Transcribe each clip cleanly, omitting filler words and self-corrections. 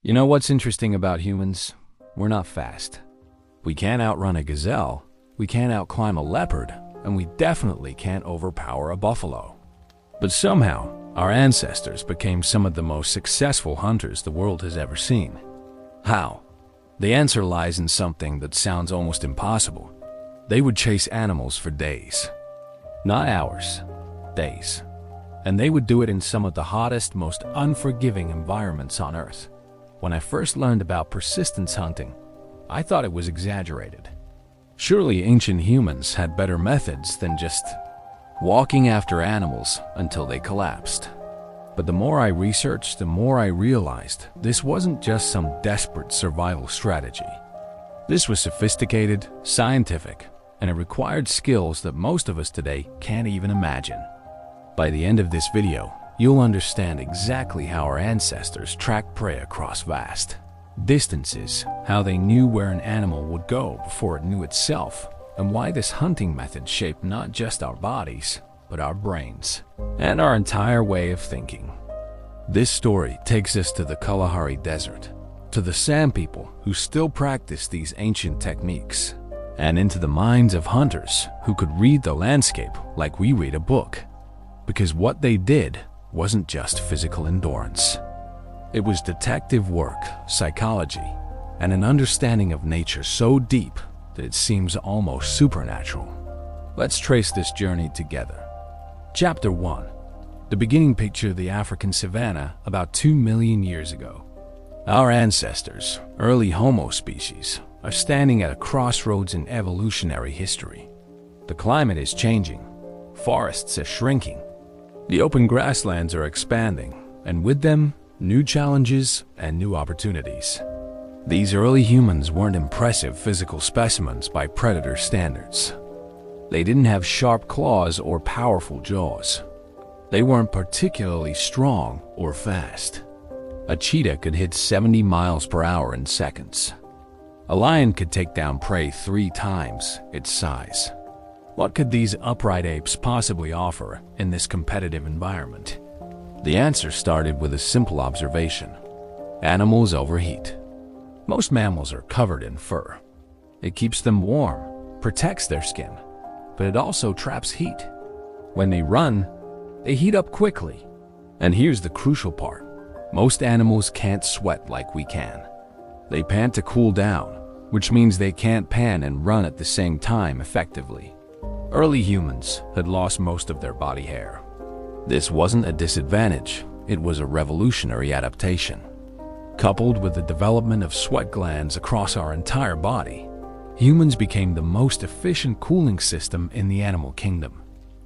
You know what's interesting about humans? We're not fast. We can't outrun a gazelle, we can't outclimb a leopard, and we definitely can't overpower a buffalo. But somehow, our ancestors became some of the most successful hunters the world has ever seen. How? The answer lies in something that sounds almost impossible. They would chase animals for days. Not hours, days. And they would do it in some of the hottest, most unforgiving environments on Earth. When I first learned about persistence hunting, I thought it was exaggerated. Surely ancient humans had better methods than just walking after animals until they collapsed. But the more I researched, the more I realized this wasn't just some desperate survival strategy. This was sophisticated, scientific, and it required skills that most of us today can't even imagine. By the end of this video, you'll understand exactly how our ancestors tracked prey across vast distances, how they knew where an animal would go before it knew itself, and why this hunting method shaped not just our bodies, but our brains, and our entire way of thinking. This story takes us to the Kalahari Desert, to the San people who still practice these ancient techniques, and into the minds of hunters who could read the landscape like we read a book. Because what they did wasn't just physical endurance. It was detective work, psychology, and an understanding of nature so deep that it seems almost supernatural. Let's trace this journey together. Chapter 1. The beginning picture of the African savanna about 2 million years ago. Our ancestors, early Homo species, are standing at a crossroads in evolutionary history. The climate is changing. Forests are shrinking. The open grasslands are expanding, and with them, new challenges and new opportunities. These early humans weren't impressive physical specimens by predator standards. They didn't have sharp claws or powerful jaws. They weren't particularly strong or fast. A cheetah could hit 70 miles per hour in seconds. A lion could take down prey 3 times its size. What could these upright apes possibly offer in this competitive environment? The answer started with a simple observation. Animals overheat. Most mammals are covered in fur. It keeps them warm, protects their skin, but it also traps heat. When they run, they heat up quickly. And here's the crucial part. Most animals can't sweat like we can. They pant to cool down, which means they can't pan and run at the same time effectively. Early humans had lost most of their body hair. This wasn't a disadvantage, it was a revolutionary adaptation. Coupled with the development of sweat glands across our entire body, humans became the most efficient cooling system in the animal kingdom.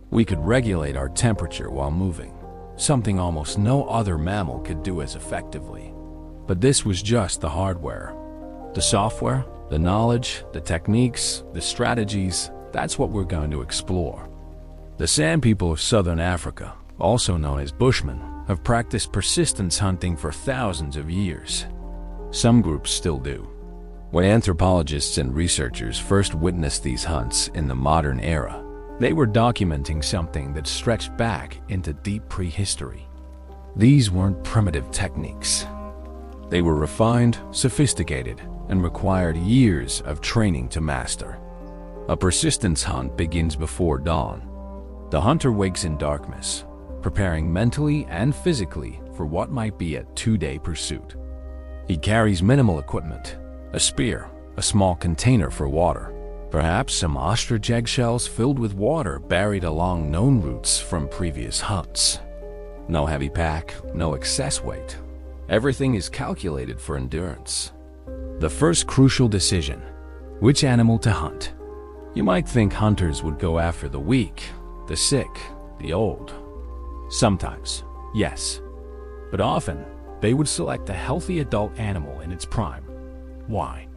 We could regulate our temperature while moving, something almost no other mammal could do as effectively. But this was just the hardware. The software, the knowledge, the techniques, the strategies, that's what we're going to explore. The San people of southern Africa, also known as Bushmen, have practiced persistence hunting for thousands of years. Some groups still do. When anthropologists and researchers first witnessed these hunts in the modern era, they were documenting something that stretched back into deep prehistory. These weren't primitive techniques. They were refined, sophisticated, and required years of training to master. A persistence hunt begins before dawn. The hunter wakes in darkness, preparing mentally and physically for what might be a 2-day pursuit. He carries minimal equipment, a spear, a small container for water, perhaps some ostrich eggshells filled with water buried along known routes from previous hunts. No heavy pack, no excess weight. Everything is calculated for endurance. The first crucial decision: which animal to hunt. You might think hunters would go after the weak, the sick, the old. Sometimes, yes. But often, they would select a healthy adult animal in its prime. Why?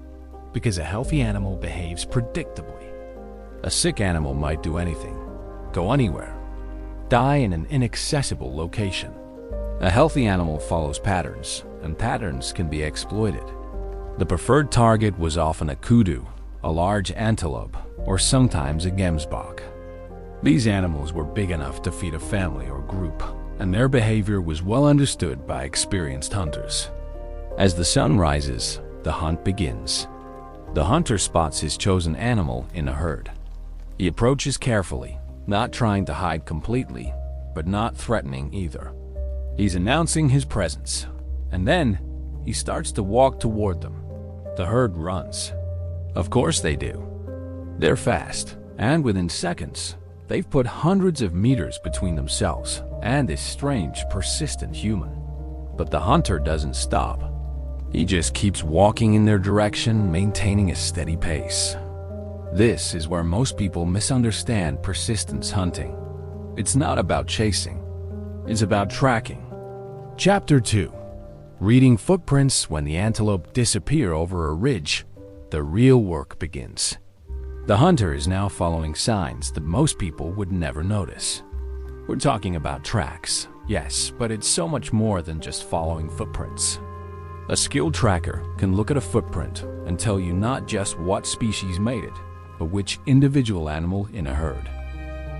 Because a healthy animal behaves predictably. A sick animal might do anything, go anywhere, die in an inaccessible location. A healthy animal follows patterns, and patterns can be exploited. The preferred target was often a kudu, a large antelope, or sometimes a gemsbok. These animals were big enough to feed a family or group, and their behavior was well understood by experienced hunters. As the sun rises, the hunt begins. The hunter spots his chosen animal in a herd. He approaches carefully, not trying to hide completely, but not threatening either. He's announcing his presence, and then he starts to walk toward them. The herd runs. Of course they do. They're fast, and within seconds, they've put hundreds of meters between themselves and this strange, persistent human. But the hunter doesn't stop. He just keeps walking in their direction, maintaining a steady pace. This is where most people misunderstand persistence hunting. It's not about chasing. It's about tracking. Chapter 2. Reading footprints when the antelope disappear over a ridge. The real work begins. The hunter is now following signs that most people would never notice. We're talking about tracks, yes, but it's so much more than just following footprints. A skilled tracker can look at a footprint and tell you not just what species made it, but which individual animal in a herd.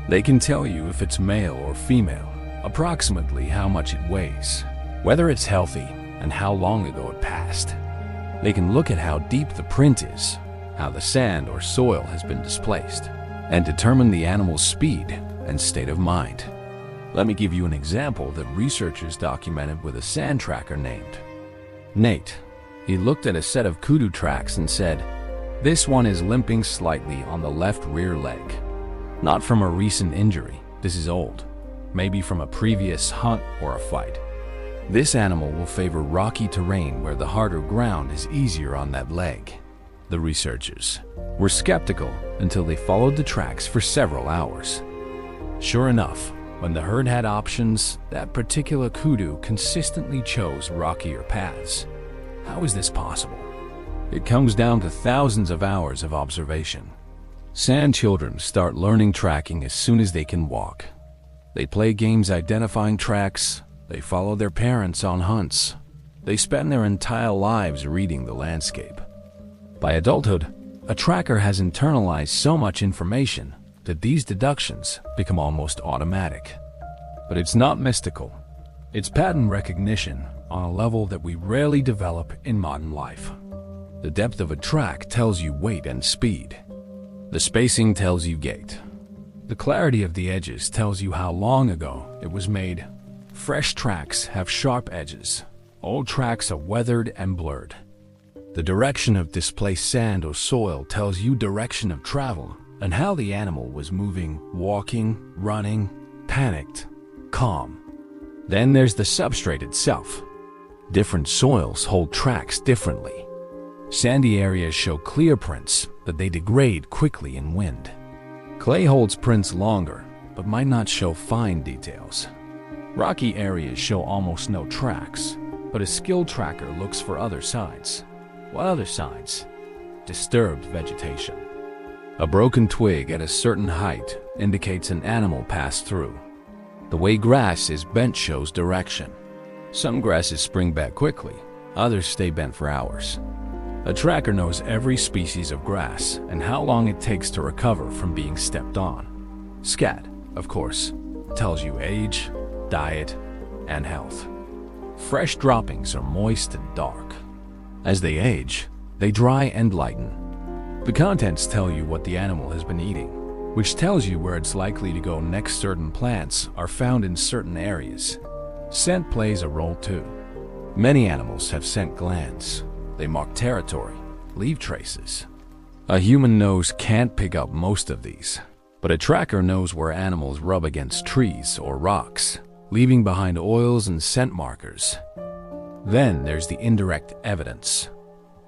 They can tell you if it's male or female, approximately how much it weighs, whether it's healthy, and how long ago it passed. They can look at how deep the print is, how the sand or soil has been displaced, and determine the animal's speed and state of mind. Let me give you an example that researchers documented with a sand tracker named Nate. He looked at a set of kudu tracks and said, "This one is limping slightly on the left rear leg. Not from a recent injury, this is old. Maybe from a previous hunt or a fight. This animal will favor rocky terrain where the harder ground is easier on that leg." The researchers were skeptical until they followed the tracks for several hours. Sure enough, when the herd had options, that particular kudu consistently chose rockier paths. How is this possible? It comes down to thousands of hours of observation. Sand children start learning tracking as soon as they can walk. They play games identifying tracks, they follow their parents on hunts, they spend their entire lives reading the landscape. By adulthood, a tracker has internalized so much information that these deductions become almost automatic. But it's not mystical. It's pattern recognition on a level that we rarely develop in modern life. The depth of a track tells you weight and speed. The spacing tells you gait. The clarity of the edges tells you how long ago it was made. Fresh tracks have sharp edges. Old tracks are weathered and blurred. The direction of displaced sand or soil tells you direction of travel and how the animal was moving, walking, running, panicked, calm. Then there's the substrate itself. Different soils hold tracks differently. Sandy areas show clear prints, but they degrade quickly in wind. Clay holds prints longer, but might not show fine details. Rocky areas show almost no tracks, but a skilled tracker looks for other signs. What other signs? Disturbed vegetation. A broken twig at a certain height indicates an animal passed through. The way grass is bent shows direction. Some grasses spring back quickly, others stay bent for hours. A tracker knows every species of grass and how long it takes to recover from being stepped on. Scat, of course, tells you age, diet, and health. Fresh droppings are moist and dark. As they age, they dry and lighten. The contents tell you what the animal has been eating, which tells you where it's likely to go next. Certain plants are found in certain areas. Scent plays a role too. Many animals have scent glands. They mark territory, leave traces. A human nose can't pick up most of these, but a tracker knows where animals rub against trees or rocks, leaving behind oils and scent markers. Then there's the indirect evidence.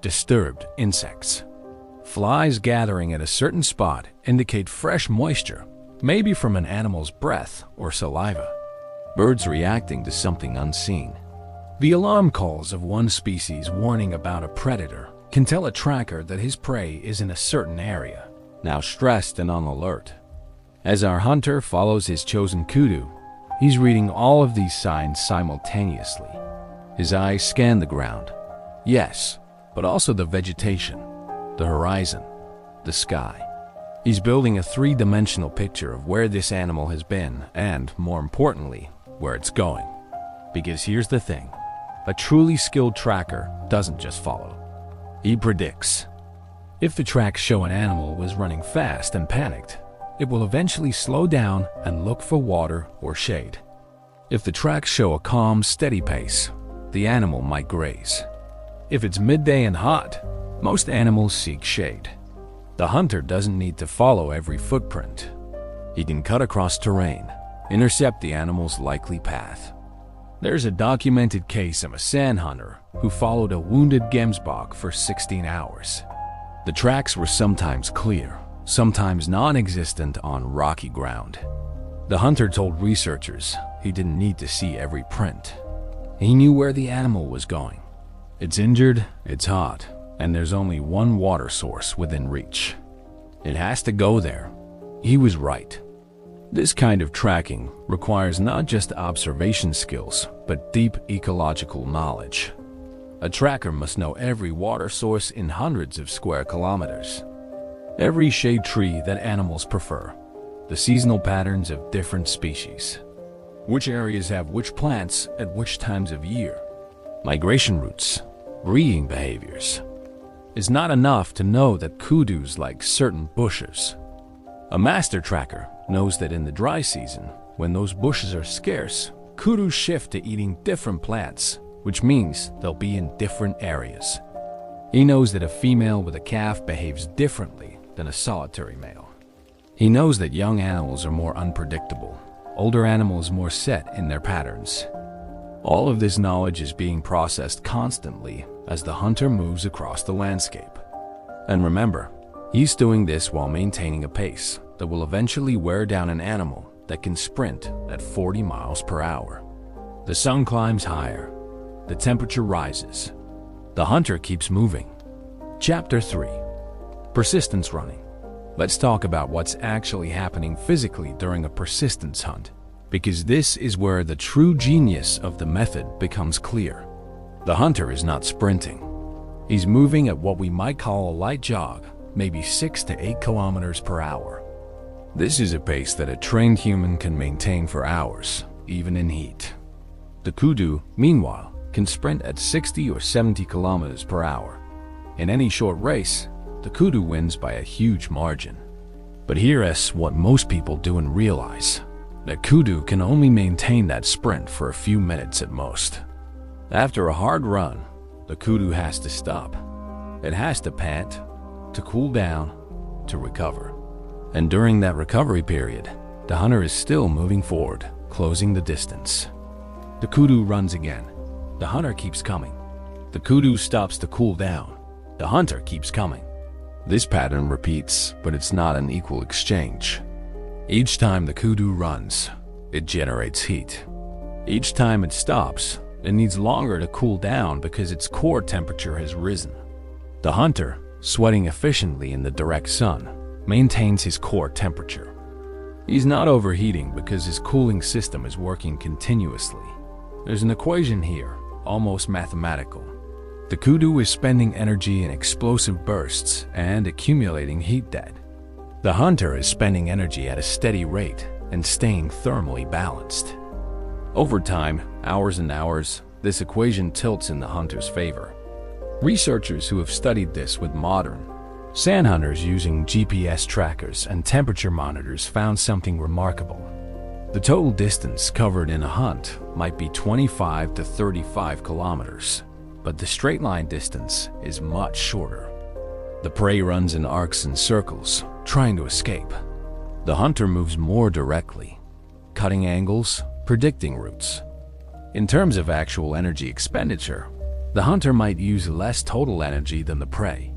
Disturbed insects. Flies gathering at a certain spot indicate fresh moisture, maybe from an animal's breath or saliva. Birds reacting to something unseen. The alarm calls of one species warning about a predator can tell a tracker that his prey is in a certain area, now stressed and on alert. As our hunter follows his chosen kudu, he's reading all of these signs simultaneously. His eyes scan the ground, yes, but also the vegetation, the horizon, the sky. He's building a three-dimensional picture of where this animal has been and, more importantly, where it's going. Because here's the thing. A truly skilled tracker doesn't just follow. He predicts. If the tracks show an animal was running fast and panicked, it will eventually slow down and look for water or shade. If the tracks show a calm, steady pace, the animal might graze. If it's midday and hot, most animals seek shade. The hunter doesn't need to follow every footprint. He can cut across terrain, intercept the animal's likely path. There's a documented case of a sand hunter who followed a wounded gemsbok for 16 hours. The tracks were sometimes clear, sometimes non-existent on rocky ground. The hunter told researchers he didn't need to see every print. He knew where the animal was going. It's injured, it's hot, and there's only one water source within reach. It has to go there. He was right. This kind of tracking requires not just observation skills, but deep ecological knowledge. A tracker must know every water source in hundreds of square kilometers, every shade tree that animals prefer, the seasonal patterns of different species, which areas have which plants at which times of year, migration routes, breeding behaviors. It's not enough to know that kudus like certain bushes. A master tracker knows that in the dry season, when those bushes are scarce, kudus shift to eating different plants, which means they'll be in different areas. He knows that a female with a calf behaves differently than a solitary male. He knows that young animals are more unpredictable, older animals more set in their patterns. All of this knowledge is being processed constantly as the hunter moves across the landscape. And remember, he's doing this while maintaining a pace that will eventually wear down an animal that can sprint at 40 miles per hour. The sun climbs higher. The temperature rises. The hunter keeps moving. Chapter 3. Persistence running. Let's talk about what's actually happening physically during a persistence hunt, because this is where the true genius of the method becomes clear. The hunter is not sprinting. He's moving at what we might call a light jog, maybe 6 to 8 kilometers per hour. This is a pace that a trained human can maintain for hours, even in heat. The kudu, meanwhile, can sprint at 60 or 70 kilometers per hour. In any short race, the kudu wins by a huge margin. But here's what most people don't realize. The kudu can only maintain that sprint for a few minutes at most. After a hard run, the kudu has to stop. It has to pant, to cool down, to recover. And during that recovery period, the hunter is still moving forward, closing the distance. The kudu runs again. The hunter keeps coming. The kudu stops to cool down. The hunter keeps coming. This pattern repeats, but it's not an equal exchange. Each time the kudu runs, it generates heat. Each time it stops, it needs longer to cool down because its core temperature has risen. The hunter, sweating efficiently in the direct sun, maintains his core temperature. He's not overheating because his cooling system is working continuously. There's an equation here, almost mathematical. The kudu is spending energy in explosive bursts and accumulating heat debt. The hunter is spending energy at a steady rate and staying thermally balanced. Over time, hours and hours, this equation tilts in the hunter's favor. Researchers who have studied this with modern sand hunters using GPS trackers and temperature monitors found something remarkable. The total distance covered in a hunt might be 25 to 35 kilometers, but the straight line distance is much shorter. The prey runs in arcs and circles, trying to escape. The hunter moves more directly, cutting angles, predicting routes. In terms of actual energy expenditure, the hunter might use less total energy than the prey.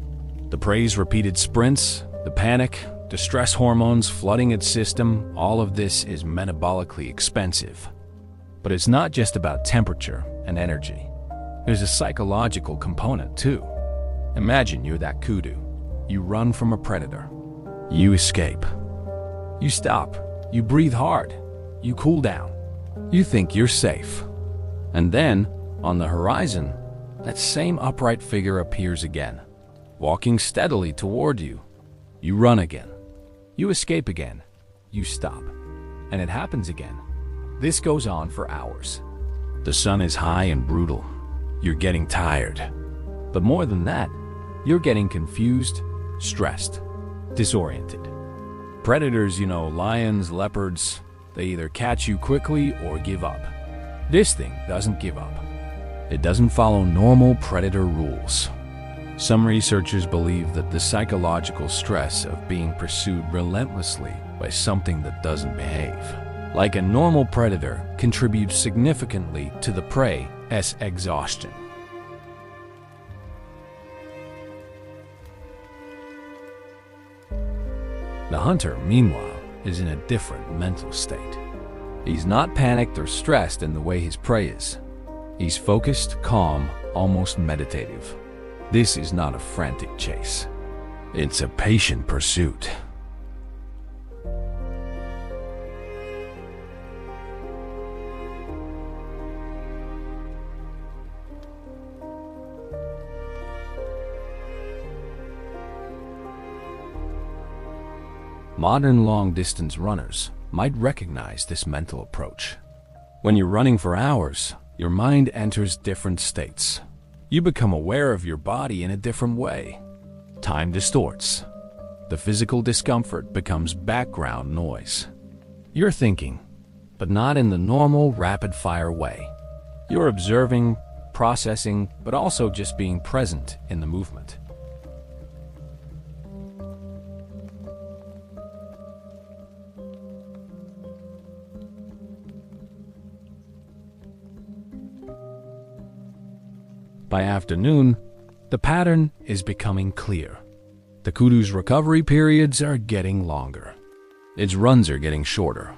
The prey's repeated sprints, the panic, the stress hormones flooding its system, all of this is metabolically expensive. But it's not just about temperature and energy. There's a psychological component too. Imagine you're that kudu. You run from a predator. You escape. You stop. You breathe hard. You cool down. You think you're safe. And then, on the horizon, that same upright figure appears again, walking steadily toward you. You run again. You escape again. You stop. And it happens again. This goes on for hours. The sun is high and brutal. you're getting tired. But more than that, you're getting confused, stressed, disoriented. Predators, lions, leopards, they either catch you quickly or give up. This thing doesn't give up. It doesn't follow normal predator rules. Some researchers believe that the psychological stress of being pursued relentlessly by something that doesn't behave, like a normal predator, contributes significantly to the prey's exhaustion. The hunter, meanwhile, is in a different mental state. He's not panicked or stressed in the way his prey is. He's focused, calm, almost meditative. This is not a frantic chase. It's a patient pursuit. Modern long-distance runners might recognize this mental approach. When you're running for hours, your mind enters different states. You become aware of your body in a different way. Time distorts. The physical discomfort becomes background noise. You're thinking, but not in the normal, rapid-fire way. You're observing, processing, but also just being present in the movement. By afternoon, the pattern is becoming clear. The kudu's recovery periods are getting longer. Its runs are getting shorter.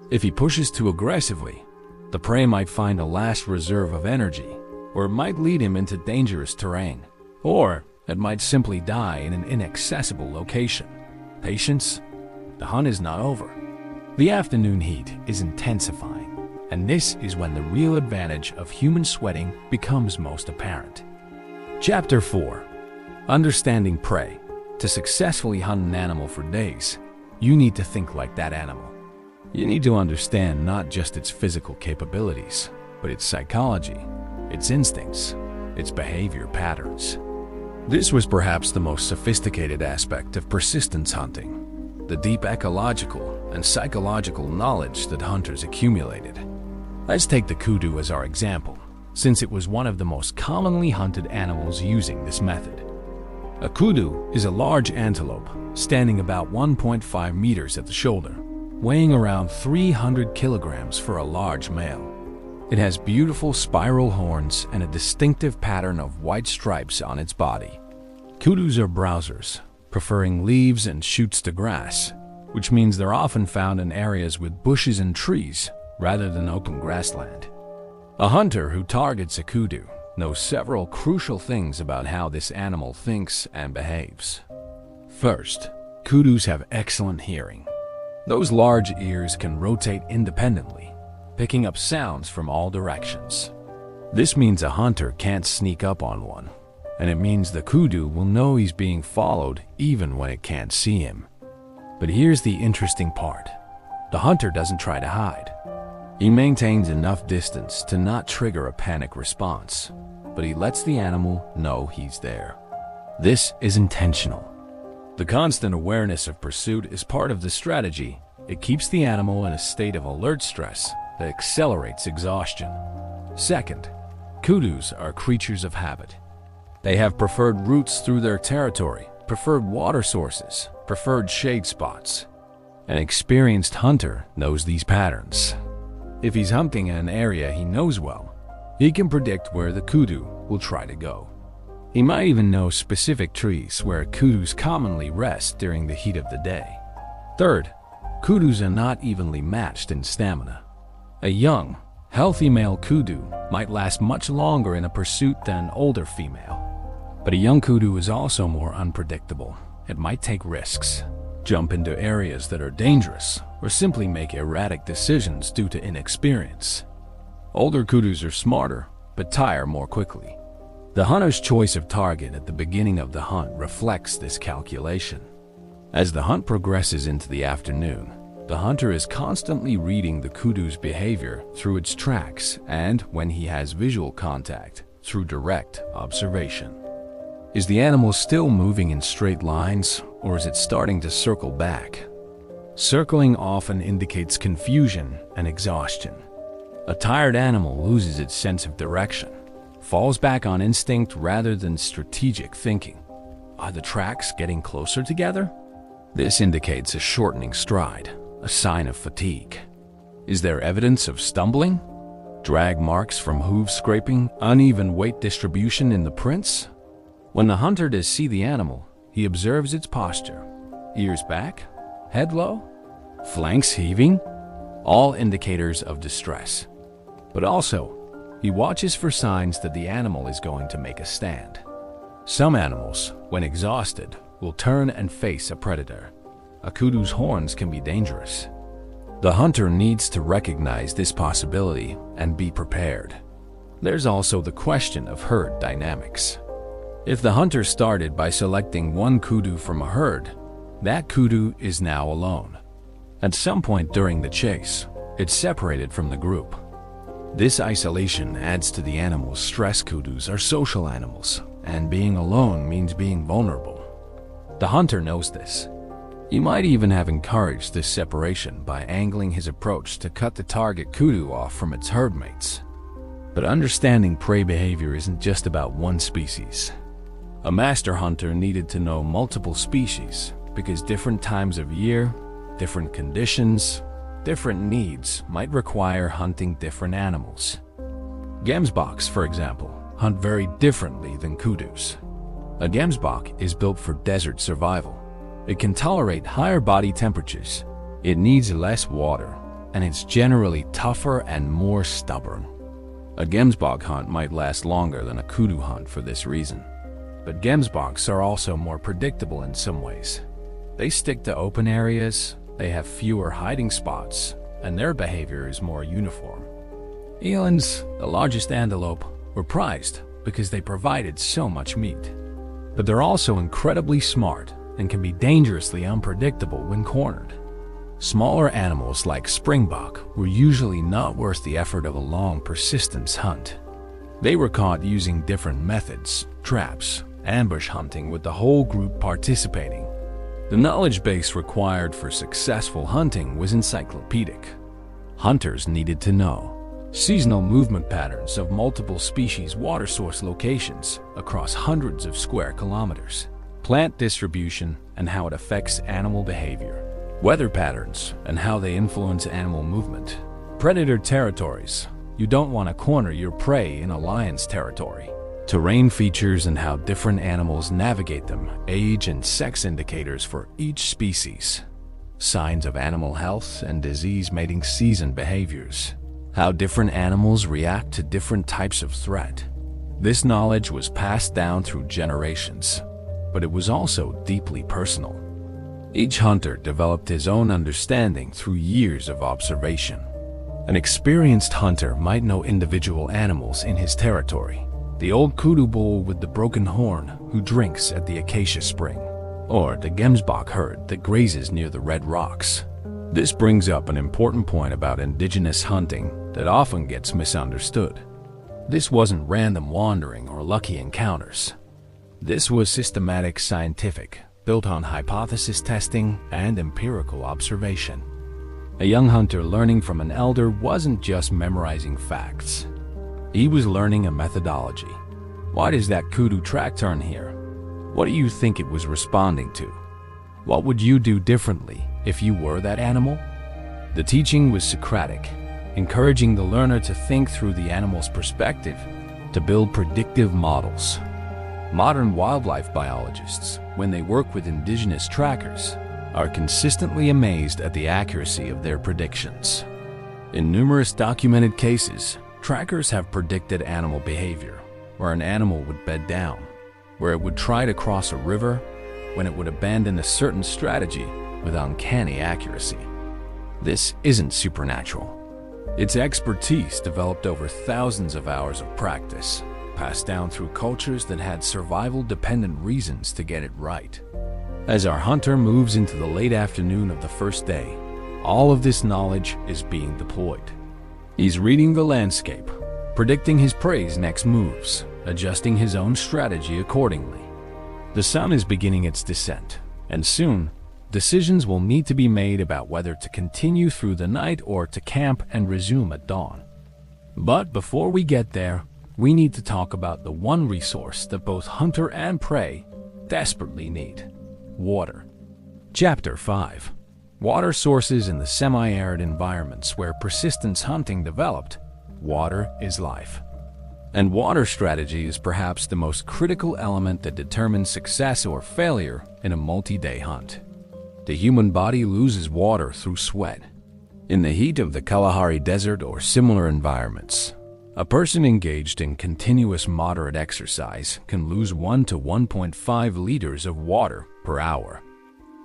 If he pushes too aggressively, the prey might find a last reserve of energy, or it might lead him into dangerous terrain, or it might simply die in an inaccessible location. Patience, the hunt is not over. The afternoon heat is intensifying, and this is when the real advantage of human sweating becomes most apparent. Chapter 4. Understanding prey. To successfully hunt an animal for days, you need to think like that animal. You need to understand not just its physical capabilities, but its psychology, its instincts, its behavior patterns. This was perhaps the most sophisticated aspect of persistence hunting, the deep ecological and psychological knowledge that hunters accumulated. Let's take the kudu as our example, since it was one of the most commonly hunted animals using this method. A kudu is a large antelope, standing about 1.5 meters at the shoulder, weighing around 300 kilograms for a large male. It has beautiful spiral horns and a distinctive pattern of white stripes on its body. Kudus are browsers, preferring leaves and shoots to grass, which means they're often found in areas with bushes and trees rather than open grassland. A hunter who targets a kudu knows several crucial things about how this animal thinks and behaves. First, kudus have excellent hearing. Those large ears can rotate independently, picking up sounds from all directions. This means a hunter can't sneak up on one, and it means the kudu will know he's being followed even when it can't see him. But here's the interesting part. The hunter doesn't try to hide. He maintains enough distance to not trigger a panic response, but he lets the animal know he's there. This is intentional. The constant awareness of pursuit is part of the strategy. It keeps the animal in a state of alert stress that accelerates exhaustion. Second, kudus are creatures of habit. They have preferred routes through their territory, preferred water sources, preferred shade spots. An experienced hunter knows these patterns. If he's hunting in an area he knows well, he can predict where the kudu will try to go. He might even know specific trees where kudus commonly rest during the heat of the day. Third, kudus are not evenly matched in stamina. A young, healthy male kudu might last much longer in a pursuit than an older female. But a young kudu is also more unpredictable. It might take risks, jump into areas that are dangerous, or simply make erratic decisions due to inexperience. Older kudus are smarter, but tire more quickly. The hunter's choice of target at the beginning of the hunt reflects this calculation. As the hunt progresses into the afternoon, The hunter is constantly reading the kudu's behavior through its tracks and, when he has visual contact, through direct observation. Is the animal still moving in straight lines, or is it starting to circle back? Circling often indicates confusion and exhaustion. A tired animal loses its sense of direction, falls back on instinct rather than strategic thinking. Are the tracks getting closer together? This indicates a shortening stride, a sign of fatigue. Is there evidence of stumbling? Drag marks from hoof scraping, uneven weight distribution in the prints? When the hunter does see the animal, he observes its posture. Ears back, head low, flanks heaving, all indicators of distress. But also, he watches for signs that the animal is going to make a stand. Some animals, when exhausted, will turn and face a predator. A kudu's horns can be dangerous. The hunter needs to recognize this possibility and be prepared. There's also the question of herd dynamics. If the hunter started by selecting one kudu from a herd, that kudu is now alone. At some point during the chase, it's separated from the group. This isolation adds to the animal's stress. Kudus are social animals, and being alone means being vulnerable. The hunter knows this. He might even have encouraged this separation by angling his approach to cut the target kudu off from its herdmates. But understanding prey behavior isn't just about one species. A master hunter needed to know multiple species because different times of year, different conditions, different needs might require hunting different animals. Gemsboks, for example, hunt very differently than kudus. A gemsbok is built for desert survival. It can tolerate higher body temperatures, it needs less water, and it's generally tougher and more stubborn. A gemsbok hunt might last longer than a kudu hunt for this reason. But gemsboks are also more predictable in some ways. They stick to open areas, they have fewer hiding spots, and their behavior is more uniform. Elands, the largest antelope, were prized because they provided so much meat. But they're also incredibly smart and can be dangerously unpredictable when cornered. Smaller animals like springbok were usually not worth the effort of a long persistence hunt. They were caught using different methods, traps, ambush hunting with the whole group participating. The knowledge base required for successful hunting was encyclopedic. Hunters needed to know seasonal movement patterns of multiple species water source locations across hundreds of square kilometers, plant distribution and how it affects animal behavior, weather patterns and how they influence animal movement, predator territories. You don't want to corner your prey in a lion's territory. Terrain features and how different animals navigate them, age and sex indicators for each species, signs of animal health and disease mating season behaviors, how different animals react to different types of threat. This knowledge was passed down through generations, but it was also deeply personal. Each hunter developed his own understanding through years of observation. An experienced hunter might know individual animals in his territory. The old kudu bull with the broken horn who drinks at the acacia spring, or the gemsbok herd that grazes near the red rocks. This brings up an important point about indigenous hunting that often gets misunderstood. This wasn't random wandering or lucky encounters. This was systematic, scientific, built on hypothesis testing and empirical observation. A young hunter learning from an elder wasn't just memorizing facts. He was learning a methodology. Why does that kudu track turn here? What do you think it was responding to? What would you do differently if you were that animal? The teaching was Socratic, encouraging the learner to think through the animal's perspective, to build predictive models. Modern wildlife biologists, when they work with indigenous trackers, are consistently amazed at the accuracy of their predictions. In numerous documented cases, trackers have predicted animal behavior, where an animal would bed down, where it would try to cross a river, when it would abandon a certain strategy with uncanny accuracy. This isn't supernatural. It's expertise developed over thousands of hours of practice, passed down through cultures that had survival-dependent reasons to get it right. As our hunter moves into the late afternoon of the first day, all of this knowledge is being deployed. He's reading the landscape, predicting his prey's next moves, adjusting his own strategy accordingly. The sun is beginning its descent, and soon, decisions will need to be made about whether to continue through the night or to camp and resume at dawn. But before we get there, we need to talk about the one resource that both hunter and prey desperately need: water. Chapter 5. Water sources in the semi-arid environments where persistence hunting developed. Water is life. And water strategy is perhaps the most critical element that determines success or failure in a multi-day hunt. The human body loses water through sweat. In the heat of the Kalahari Desert or similar environments, a person engaged in continuous moderate exercise can lose 1 to 1.5 liters of water per hour.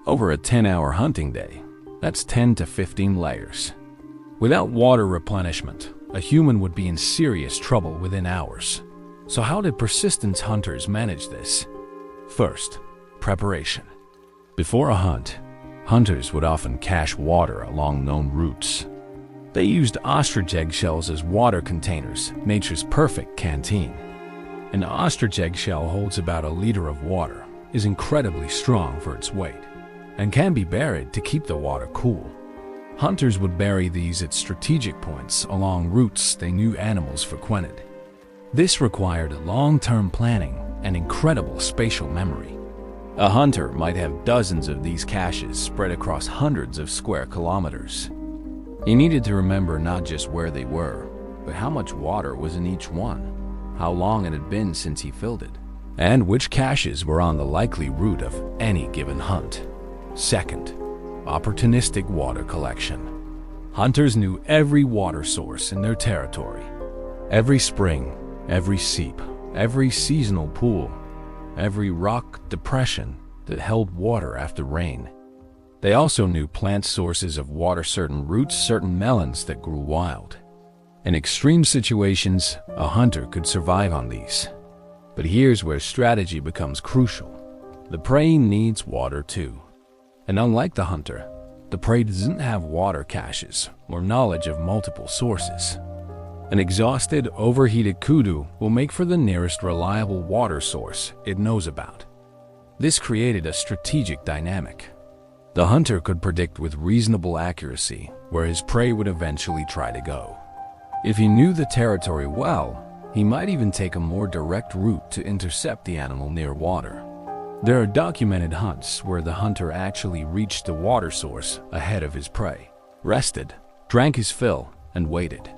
Over a 10-hour hunting day, that's 10 to 15 layers. Without water replenishment, a human would be in serious trouble within hours. So how did persistence hunters manage this? First, preparation. Before a hunt, hunters would often cache water along known routes. They used ostrich eggshells as water containers, nature's perfect canteen. An ostrich eggshell holds about a liter of water, is incredibly strong for its weight, and can be buried to keep the water cool. Hunters would bury these at strategic points along routes they knew animals frequented. This required long-term planning and incredible spatial memory. A hunter might have dozens of these caches spread across hundreds of square kilometers. He needed to remember not just where they were, but how much water was in each one, how long it had been since he filled it, and which caches were on the likely route of any given hunt. Second, opportunistic water collection. Hunters knew every water source in their territory. Every spring, every seep, every seasonal pool, every rock depression that held water after rain. They also knew plant sources of water, certain roots, certain melons that grew wild. In extreme situations, a hunter could survive on these. But here's where strategy becomes crucial. The prey needs water too. And unlike the hunter, the prey doesn't have water caches or knowledge of multiple sources. An exhausted, overheated kudu will make for the nearest reliable water source it knows about. This created a strategic dynamic. The hunter could predict with reasonable accuracy where his prey would eventually try to go. If he knew the territory well, he might even take a more direct route to intercept the animal near water. There are documented hunts where the hunter actually reached the water source ahead of his prey, rested, drank his fill, and waited.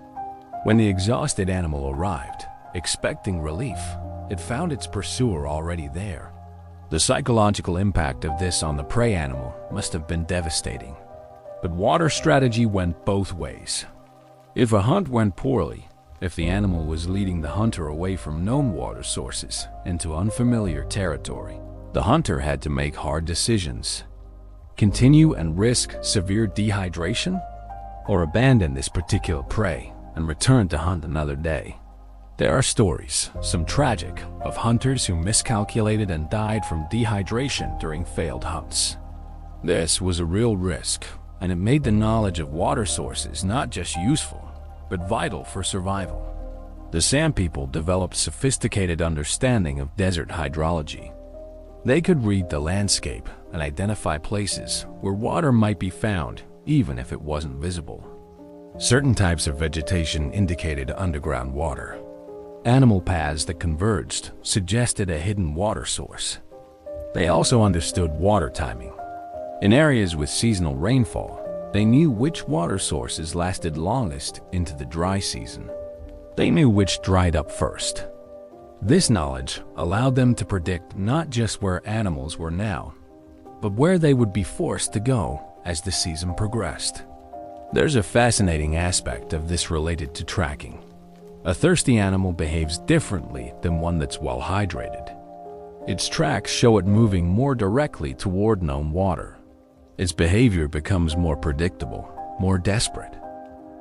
When the exhausted animal arrived, expecting relief, it found its pursuer already there. The psychological impact of this on the prey animal must have been devastating. But water strategy went both ways. If a hunt went poorly, if the animal was leading the hunter away from known water sources into unfamiliar territory, the hunter had to make hard decisions. Continue and risk severe dehydration, or abandon this particular prey and return to hunt another day. There are stories, some tragic, of hunters who miscalculated and died from dehydration during failed hunts. This was a real risk, and it made the knowledge of water sources not just useful, but vital for survival. The Sand People developed sophisticated understanding of desert hydrology. They could read the landscape and identify places where water might be found, even if it wasn't visible. Certain types of vegetation indicated underground water. Animal paths that converged suggested a hidden water source. They also understood water timing. In areas with seasonal rainfall, they knew which water sources lasted longest into the dry season. They knew which dried up first. This knowledge allowed them to predict not just where animals were now, but where they would be forced to go as the season progressed. There's a fascinating aspect of this related to tracking. A thirsty animal behaves differently than one that's well hydrated. Its tracks show it moving more directly toward known water. Its behavior becomes more predictable, more desperate.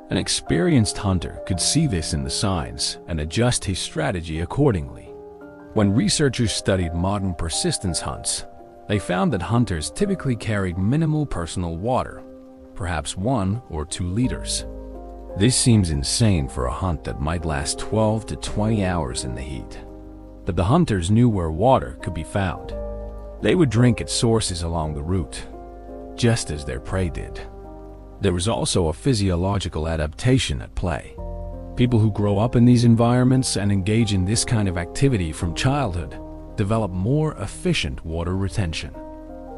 An experienced hunter could see this in the signs and adjust his strategy accordingly. When researchers studied modern persistence hunts, they found that hunters typically carried minimal personal water, perhaps 1 or 2 liters. This seems insane for a hunt that might last 12 to 20 hours in the heat. But the hunters knew where water could be found. They would drink at sources along the route, just as their prey did. There was also a physiological adaptation at play. People who grow up in these environments and engage in this kind of activity from childhood develop more efficient water retention.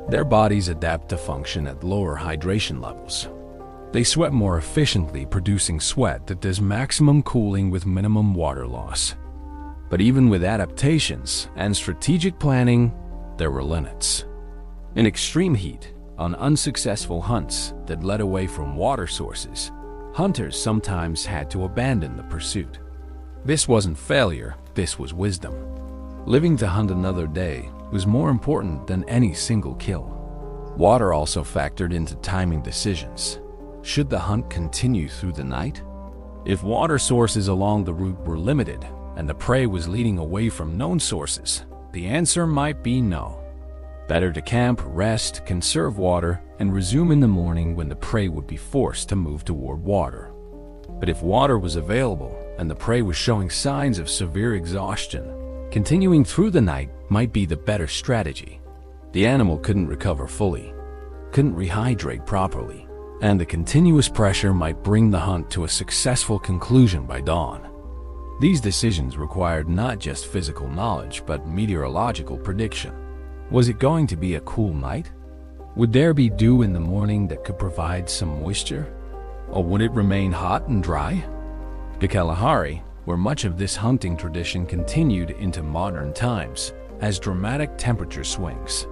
Their bodies adapt to function at lower hydration levels. They sweat more efficiently, producing sweat that does maximum cooling with minimum water loss. But even with adaptations and strategic planning, there were limits. In extreme heat, on unsuccessful hunts that led away from water sources, hunters sometimes had to abandon the pursuit. This wasn't failure, this was wisdom. Living to hunt another day was more important than any single kill. Water also factored into timing decisions. Should the hunt continue through the night? If water sources along the route were limited and the prey was leading away from known sources, the answer might be no. Better to camp, rest, conserve water, and resume in the morning when the prey would be forced to move toward water. But if water was available and the prey was showing signs of severe exhaustion, continuing through the night might be the better strategy. The animal couldn't recover fully, couldn't rehydrate properly, and the continuous pressure might bring the hunt to a successful conclusion by dawn. These decisions required not just physical knowledge, but meteorological prediction. Was it going to be a cool night? Would there be dew in the morning that could provide some moisture? Or would it remain hot and dry? The Kalahari, where much of this hunting tradition continued into modern times, has dramatic temperature swings.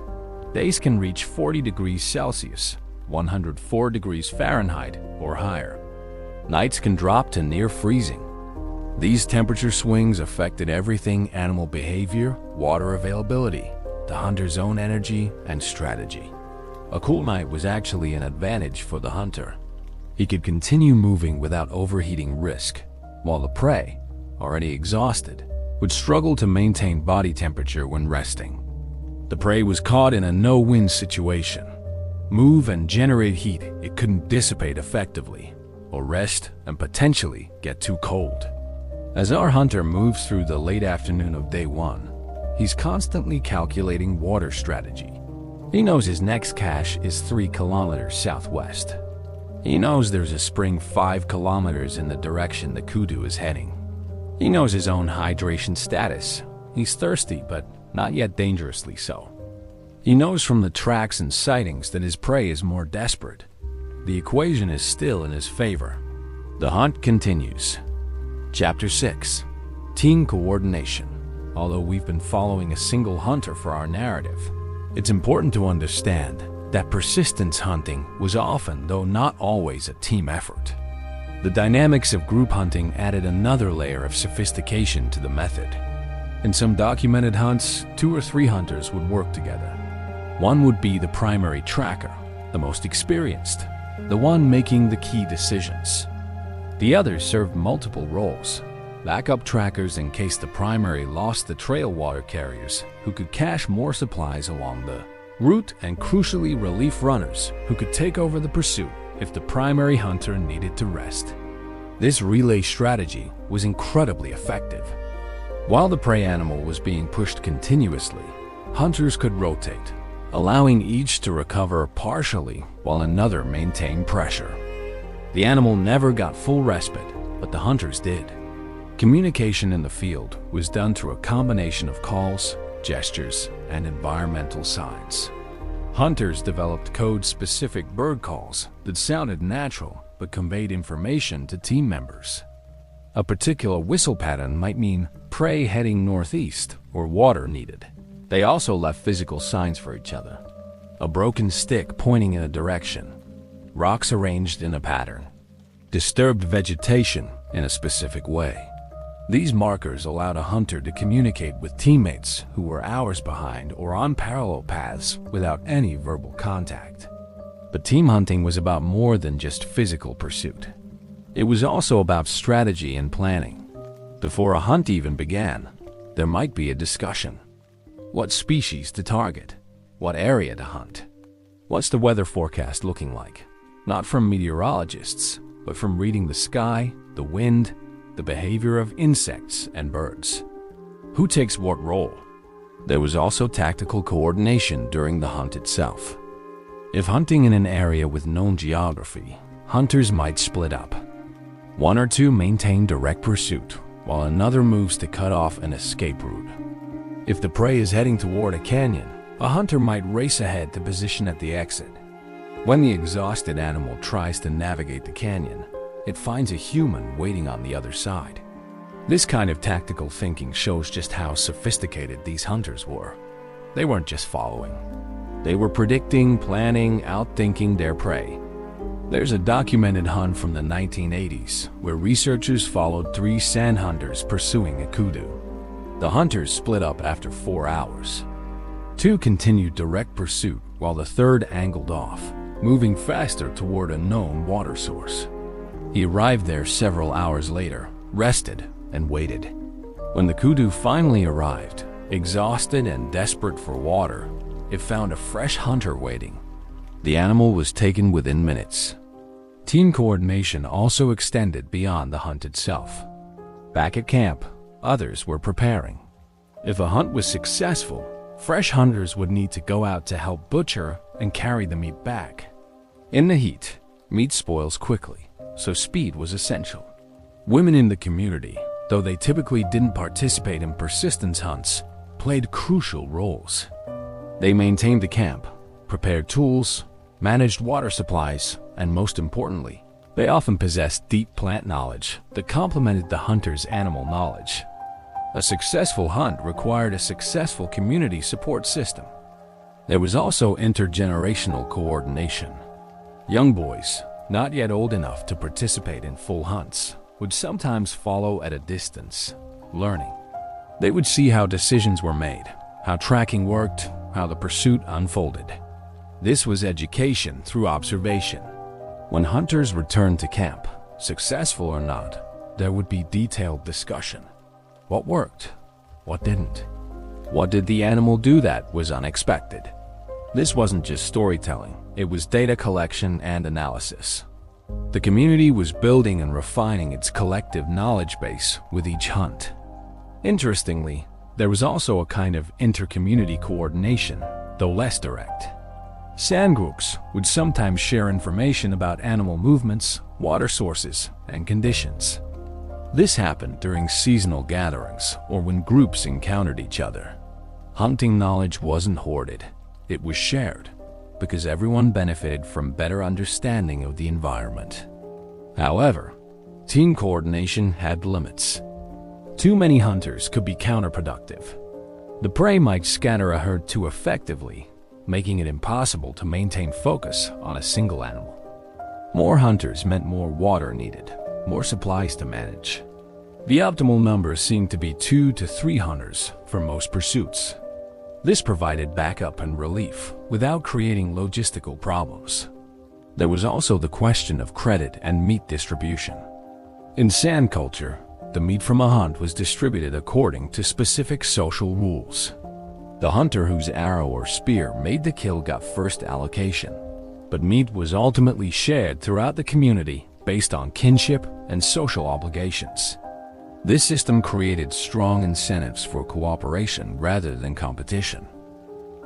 Days can reach 40 degrees Celsius, 104 degrees Fahrenheit, or higher. Nights can drop to near freezing. These temperature swings affected everything: animal behavior, water availability, the hunter's own energy and strategy. A cool night was actually an advantage for the hunter. He could continue moving without overheating risk, while the prey, already exhausted, would struggle to maintain body temperature when resting. The prey was caught in a no-win situation. Move and generate heat it couldn't dissipate effectively, or rest and potentially get too cold. As our hunter moves through the late afternoon of day 1, he's constantly calculating water strategy. He knows his next cache is 3 kilometers southwest. He knows there's a spring 5 kilometers in the direction the kudu is heading. He knows his own hydration status. He's thirsty, but not yet dangerously so. He knows from the tracks and sightings that his prey is more desperate. The equation is still in his favor. The hunt continues. Chapter 6. Team Coordination. Although we've been following a single hunter for our narrative, it's important to understand that persistence hunting was often, though not always, a team effort. The dynamics of group hunting added another layer of sophistication to the method. In some documented hunts, 2 or 3 hunters would work together. One would be the primary tracker, the most experienced, the one making the key decisions. The others served multiple roles: backup trackers in case the primary lost the trail water carriers, who could cache more supplies along the route, and crucially relief runners, who could take over the pursuit if the primary hunter needed to rest. This relay strategy was incredibly effective. While the prey animal was being pushed continuously, hunters could rotate, allowing each to recover partially while another maintained pressure. The animal never got full respite, but the hunters did. Communication in the field was done through a combination of calls, gestures, and environmental signs. Hunters developed code-specific bird calls that sounded natural but conveyed information to team members. A particular whistle pattern might mean prey heading northeast or water needed. They also left physical signs for each other: a broken stick pointing in a direction, rocks arranged in a pattern, disturbed vegetation in a specific way. These markers allowed a hunter to communicate with teammates who were hours behind or on parallel paths without any verbal contact. But team hunting was about more than just physical pursuit. It was also about strategy and planning. Before a hunt even began, there might be a discussion. What species to target? What area to hunt? What's the weather forecast looking like? not from meteorologists, but from reading the sky, the wind, the behavior of insects and birds. Who takes what role? There was also tactical coordination during the hunt itself. If hunting in an area with known geography, hunters might split up. One or two maintain direct pursuit, while another moves to cut off an escape route. If the prey is heading toward a canyon, a hunter might race ahead to position at the exit. When the exhausted animal tries to navigate the canyon, it finds a human waiting on the other side. This kind of tactical thinking shows just how sophisticated these hunters were. They weren't just following. They were predicting, planning, outthinking their prey. There's a documented hunt from the 1980s where researchers followed 3 sand hunters pursuing a kudu. The hunters split up after 4 hours. 2 continued direct pursuit while the third angled off, moving faster toward a known water source. He arrived there several hours later, rested, and waited. When the kudu finally arrived, exhausted and desperate for water, it found a fresh hunter waiting. The animal was taken within minutes. Team coordination also extended beyond the hunt itself. Back at camp, others were preparing. If a hunt was successful, fresh hunters would need to go out to help butcher and carry the meat back. In the heat, meat spoils quickly, so speed was essential. Women in the community, though they typically didn't participate in persistence hunts, played crucial roles. They maintained the camp, prepared tools, managed water supplies, and most importantly, they often possessed deep plant knowledge that complemented the hunter's animal knowledge. A successful hunt required a successful community support system. There was also intergenerational coordination. Young boys, not yet old enough to participate in full hunts, would sometimes follow at a distance, learning. They would see how decisions were made, how tracking worked, how the pursuit unfolded. This was education through observation. When hunters returned to camp, successful or not, there would be detailed discussion. What worked? What didn't? What did the animal do that was unexpected? This wasn't just storytelling, it was data collection and analysis. The community was building and refining its collective knowledge base with each hunt. Interestingly, there was also a kind of inter-community coordination, though less direct. Sand groups would sometimes share information about animal movements, water sources, and conditions. This happened during seasonal gatherings or when groups encountered each other. Hunting knowledge wasn't hoarded, it was shared, because everyone benefited from better understanding of the environment. However, team coordination had limits. Too many hunters could be counterproductive. The prey might scatter a herd too effectively, making it impossible to maintain focus on a single animal. More hunters meant more water needed, more supplies to manage. The optimal number seemed to be 2 to 3 hunters for most pursuits. This provided backup and relief without creating logistical problems. There was also the question of credit and meat distribution. In sand culture, the meat from a hunt was distributed according to specific social rules. The hunter whose arrow or spear made the kill got first allocation, but meat was ultimately shared throughout the community based on kinship and social obligations. This system created strong incentives for cooperation rather than competition.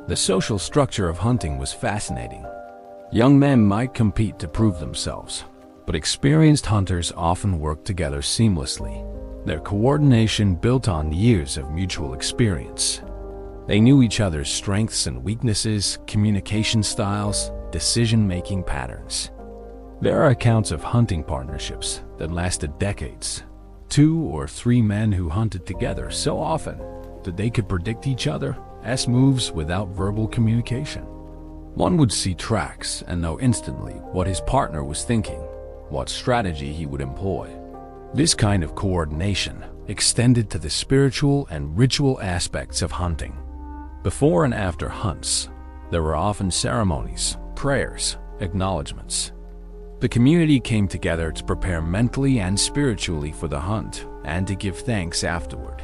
The social structure of hunting was fascinating. Young men might compete to prove themselves, but experienced hunters often worked together seamlessly. Their coordination built on years of mutual experience. They knew each other's strengths and weaknesses, communication styles, decision-making patterns. There are accounts of hunting partnerships that lasted decades. 2 or 3 men who hunted together so often that they could predict each other's moves without verbal communication. One would see tracks and know instantly what his partner was thinking, what strategy he would employ. This kind of coordination extended to the spiritual and ritual aspects of hunting. Before and after hunts, there were often ceremonies, prayers, acknowledgments. The community came together to prepare mentally and spiritually for the hunt and to give thanks afterward.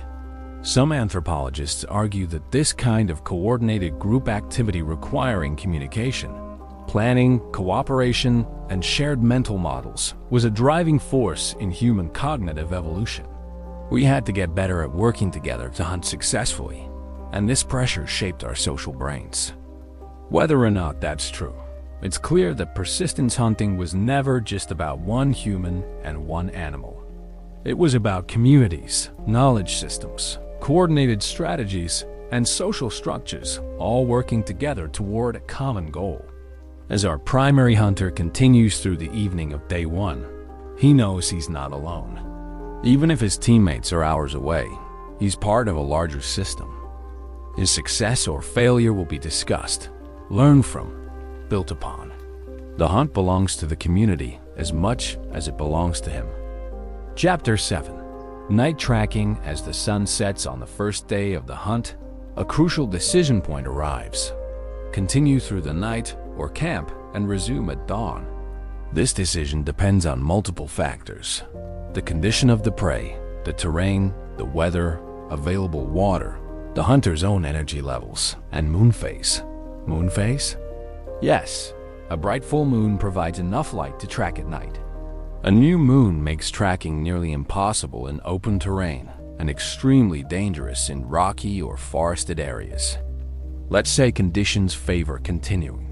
Some anthropologists argue that this kind of coordinated group activity requiring communication Planning, cooperation, and shared mental models was a driving force in human cognitive evolution. We had to get better at working together to hunt successfully, and this pressure shaped our social brains. Whether or not that's true, it's clear that persistence hunting was never just about one human and one animal. It was about communities, knowledge systems, coordinated strategies, and social structures all working together toward a common goal. As our primary hunter continues through the evening of day one, he knows he's not alone. Even if his teammates are hours away, he's part of a larger system. His success or failure will be discussed, learned from, built upon. The hunt belongs to the community as much as it belongs to him. Chapter 7. Night tracking. As the sun sets on the first day of the hunt, a crucial decision point arrives. Continue through the night or camp and resume at dawn. This decision depends on multiple factors: the condition of the prey, the terrain, the weather, available water, the hunter's own energy levels, and moon phase. Moon phase? Yes, a bright full moon provides enough light to track at night. A new moon makes tracking nearly impossible in open terrain and extremely dangerous in rocky or forested areas. Let's say conditions favor continuing.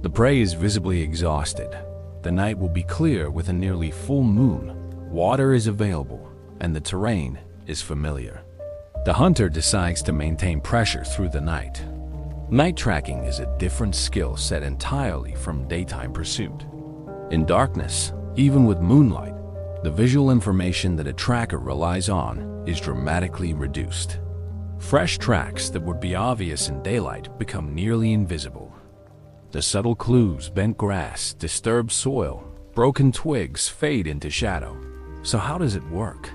The prey is visibly exhausted. The night will be clear with a nearly full moon. Water is available, and the terrain is familiar. The hunter decides to maintain pressure through the night. Night tracking is a different skill set entirely from daytime pursuit. In darkness, even with moonlight, the visual information that a tracker relies on is dramatically reduced. Fresh tracks that would be obvious in daylight become nearly invisible. The subtle clues, bent grass, disturbed soil, broken twigs fade into shadow. So how does it work?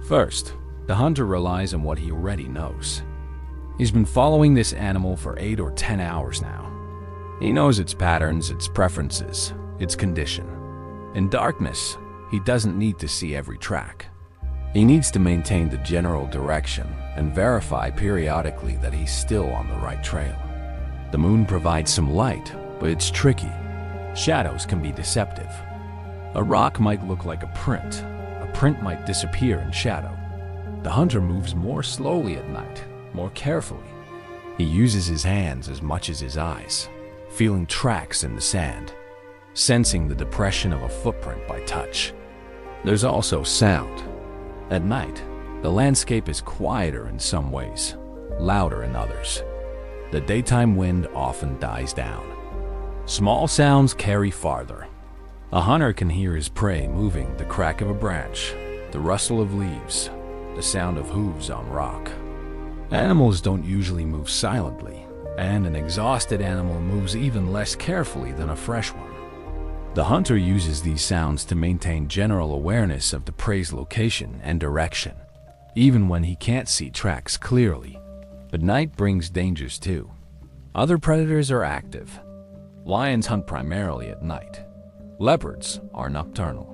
First, the hunter relies on what he already knows. He's been following this animal for 8 or 10 hours now. He knows its patterns, its preferences, its condition. In darkness, he doesn't need to see every track. He needs to maintain the general direction and verify periodically that he's still on the right trail. The moon provides some light, but it's tricky. Shadows can be deceptive. A rock might look like a print might disappear in shadow. The hunter moves more slowly at night, more carefully. He uses his hands as much as his eyes, feeling tracks in the sand, sensing the depression of a footprint by touch. There's also sound. At night, the landscape is quieter in some ways, louder in others. The daytime wind often dies down. Small sounds carry farther. A hunter can hear his prey moving, the crack of a branch, the rustle of leaves, the sound of hooves on rock. Animals don't usually move silently, and an exhausted animal moves even less carefully than a fresh one. The hunter uses these sounds to maintain general awareness of the prey's location and direction, even when he can't see tracks clearly. But night brings dangers too. Other predators are active. Lions hunt primarily at night. Leopards are nocturnal.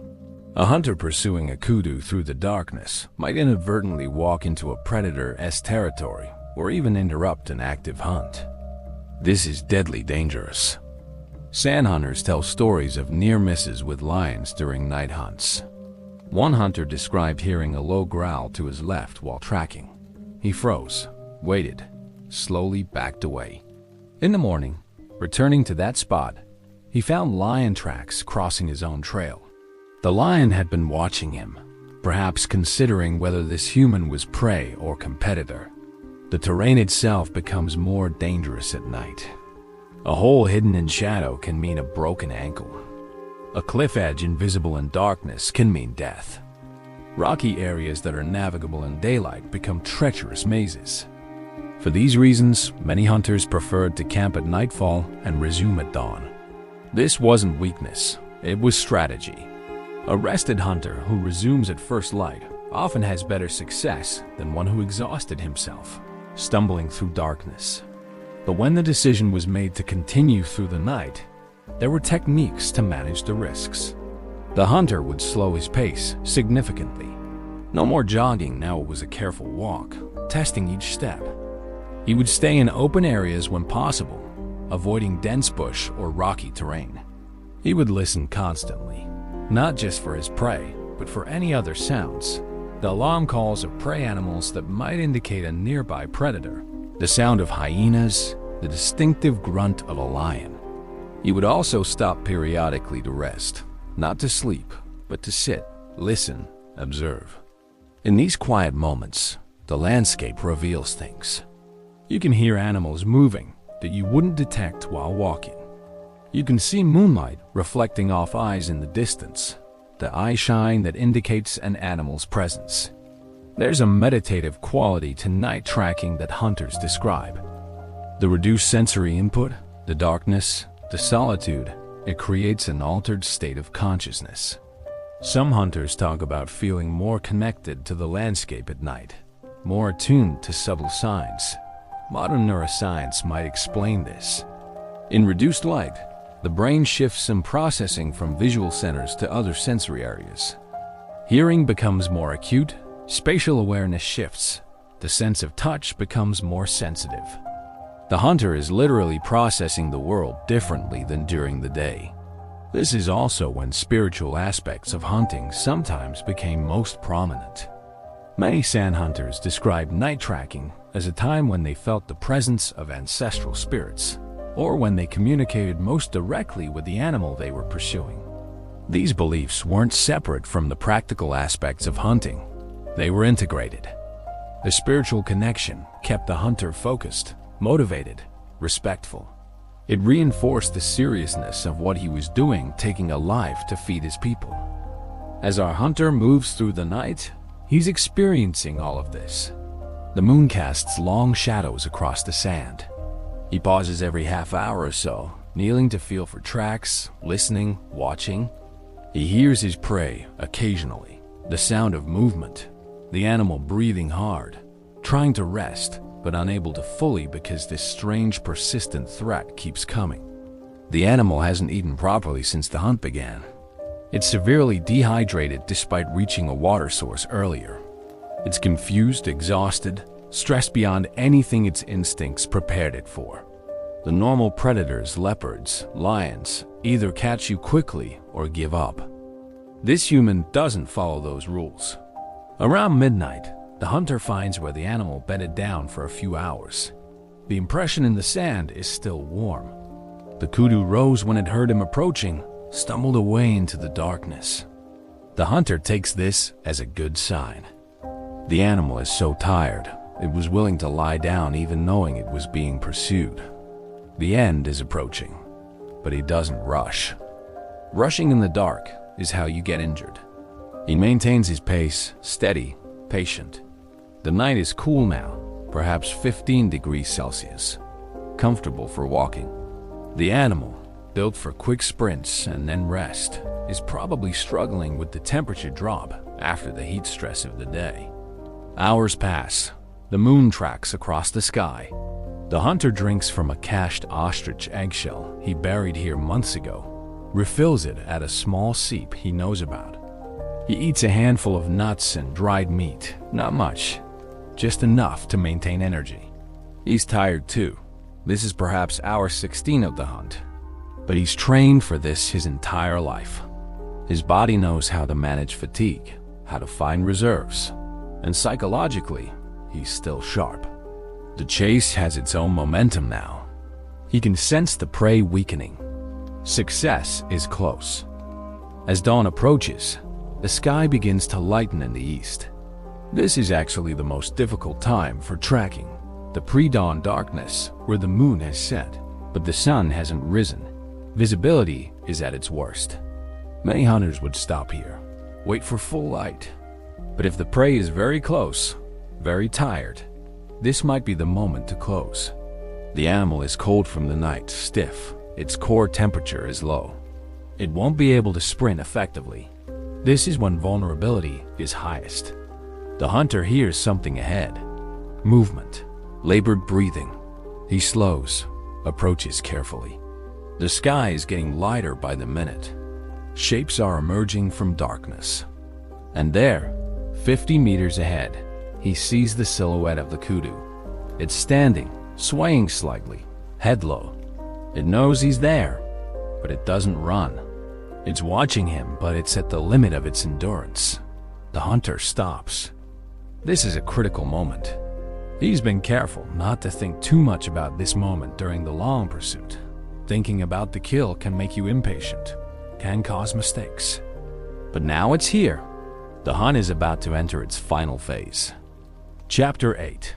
A hunter pursuing a kudu through the darkness might inadvertently walk into a predator's territory or even interrupt an active hunt. This is deadly dangerous. Sand hunters tell stories of near misses with lions during night hunts. One hunter described hearing a low growl to his left while tracking. He froze, waited, slowly backed away. In the morning, returning to that spot, he found lion tracks crossing his own trail. The lion had been watching him, perhaps considering whether this human was prey or competitor. The terrain itself becomes more dangerous at night. A hole hidden in shadow can mean a broken ankle. A cliff edge invisible in darkness can mean death. Rocky areas that are navigable in daylight become treacherous mazes. For these reasons, many hunters preferred to camp at nightfall and resume at dawn. This wasn't weakness, it was strategy. A rested hunter who resumes at first light often has better success than one who exhausted himself, stumbling through darkness. But when the decision was made to continue through the night, there were techniques to manage the risks. The hunter would slow his pace significantly. No more jogging, now it was a careful walk, testing each step. He would stay in open areas when possible, avoiding dense bush or rocky terrain. He would listen constantly, not just for his prey, but for any other sounds. The alarm calls of prey animals that might indicate a nearby predator, the sound of hyenas, the distinctive grunt of a lion. He would also stop periodically to rest, not to sleep, but to sit, listen, observe. In these quiet moments, the landscape reveals things. You can hear animals moving that you wouldn't detect while walking. You can see moonlight reflecting off eyes in the distance, the eye shine that indicates an animal's presence. There's a meditative quality to night tracking that hunters describe. The reduced sensory input, the darkness, the solitude, it creates an altered state of consciousness. Some hunters talk about feeling more connected to the landscape at night, more attuned to subtle signs. Modern neuroscience might explain this. In reduced light, the brain shifts some processing from visual centers to other sensory areas. Hearing becomes more acute, spatial awareness shifts, the sense of touch becomes more sensitive. The hunter is literally processing the world differently than during the day. This is also when spiritual aspects of hunting sometimes became most prominent. Many sand hunters describe night tracking as a time when they felt the presence of ancestral spirits, or when they communicated most directly with the animal they were pursuing. These beliefs weren't separate from the practical aspects of hunting. They were integrated. The spiritual connection kept the hunter focused, motivated, respectful. It reinforced the seriousness of what he was doing, taking a life to feed his people. As our hunter moves through the night, he's experiencing all of this. The moon casts long shadows across the sand. He pauses every half hour or so, kneeling to feel for tracks, listening, watching. He hears his prey occasionally, the sound of movement, the animal breathing hard, trying to rest, but unable to fully because this strange, persistent threat keeps coming. The animal hasn't eaten properly since the hunt began. It's severely dehydrated despite reaching a water source earlier. It's confused, exhausted, stressed beyond anything its instincts prepared it for. The normal predators, leopards, lions, either catch you quickly or give up. This human doesn't follow those rules. Around midnight, the hunter finds where the animal bedded down for a few hours. The impression in the sand is still warm. The kudu rose when it heard him approaching, stumbled away into the darkness. The hunter takes this as a good sign. The animal is so tired, it was willing to lie down even knowing it was being pursued. The end is approaching, but he doesn't rush. Rushing in the dark is how you get injured. He maintains his pace, steady, patient. The night is cool now, perhaps 15 degrees Celsius, comfortable for walking. The animal, built for quick sprints and then rest, is probably struggling with the temperature drop after the heat stress of the day. Hours pass. The moon tracks across the sky. The hunter drinks from a cached ostrich eggshell he buried here months ago, refills it at a small seep he knows about. He eats a handful of nuts and dried meat, not much, just enough to maintain energy. He's tired too. This is perhaps hour 16 of the hunt, but he's trained for this his entire life. His body knows how to manage fatigue, how to find reserves, and psychologically, he's still sharp. The chase has its own momentum now. He can sense the prey weakening. Success is close. As dawn approaches, the sky begins to lighten in the east. This is actually the most difficult time for tracking. The pre-dawn darkness where the moon has set, but the sun hasn't risen. Visibility is at its worst. Many hunters would stop here, wait for full light. But if the prey is very close, very tired, this might be the moment to close. The animal is cold from the night, stiff. Its core temperature is low. It won't be able to sprint effectively. This is when vulnerability is highest. The hunter hears something ahead. Movement, labored breathing. He slows, approaches carefully. The sky is getting lighter by the minute. Shapes are emerging from darkness. And there, 50 meters ahead, he sees the silhouette of the kudu. It's standing, swaying slightly, head low. It knows he's there, but it doesn't run. It's watching him, but it's at the limit of its endurance. The hunter stops. This is a critical moment. He's been careful not to think too much about this moment during the long pursuit. Thinking about the kill can make you impatient, can cause mistakes. But now it's here. The hunt is about to enter its final phase. Chapter 8.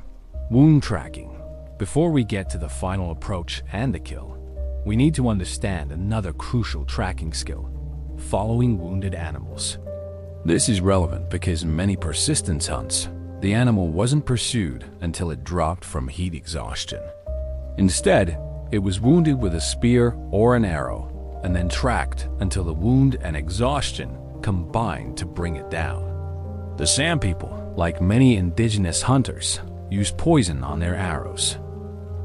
Wound Tracking. Before we get to the final approach and the kill, we need to understand another crucial tracking skill: following wounded animals. This is relevant because in many persistence hunts, the animal wasn't pursued until it dropped from heat exhaustion. Instead, it was wounded with a spear or an arrow, and then tracked until the wound and exhaustion combined to bring it down. The Sand people, like many indigenous hunters, used poison on their arrows.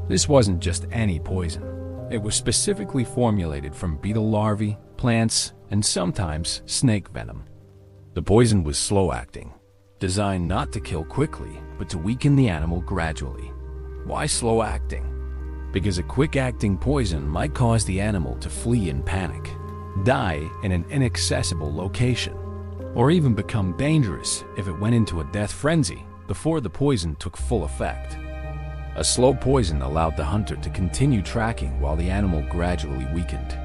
This wasn't just any poison. It was specifically formulated from beetle larvae, plants, and sometimes snake venom. The poison was slow-acting, designed not to kill quickly, but to weaken the animal gradually. Why slow-acting? Because a quick-acting poison might cause the animal to flee in panic, die in an inaccessible location, or even become dangerous if it went into a death frenzy before the poison took full effect. A slow poison allowed the hunter to continue tracking while the animal gradually weakened.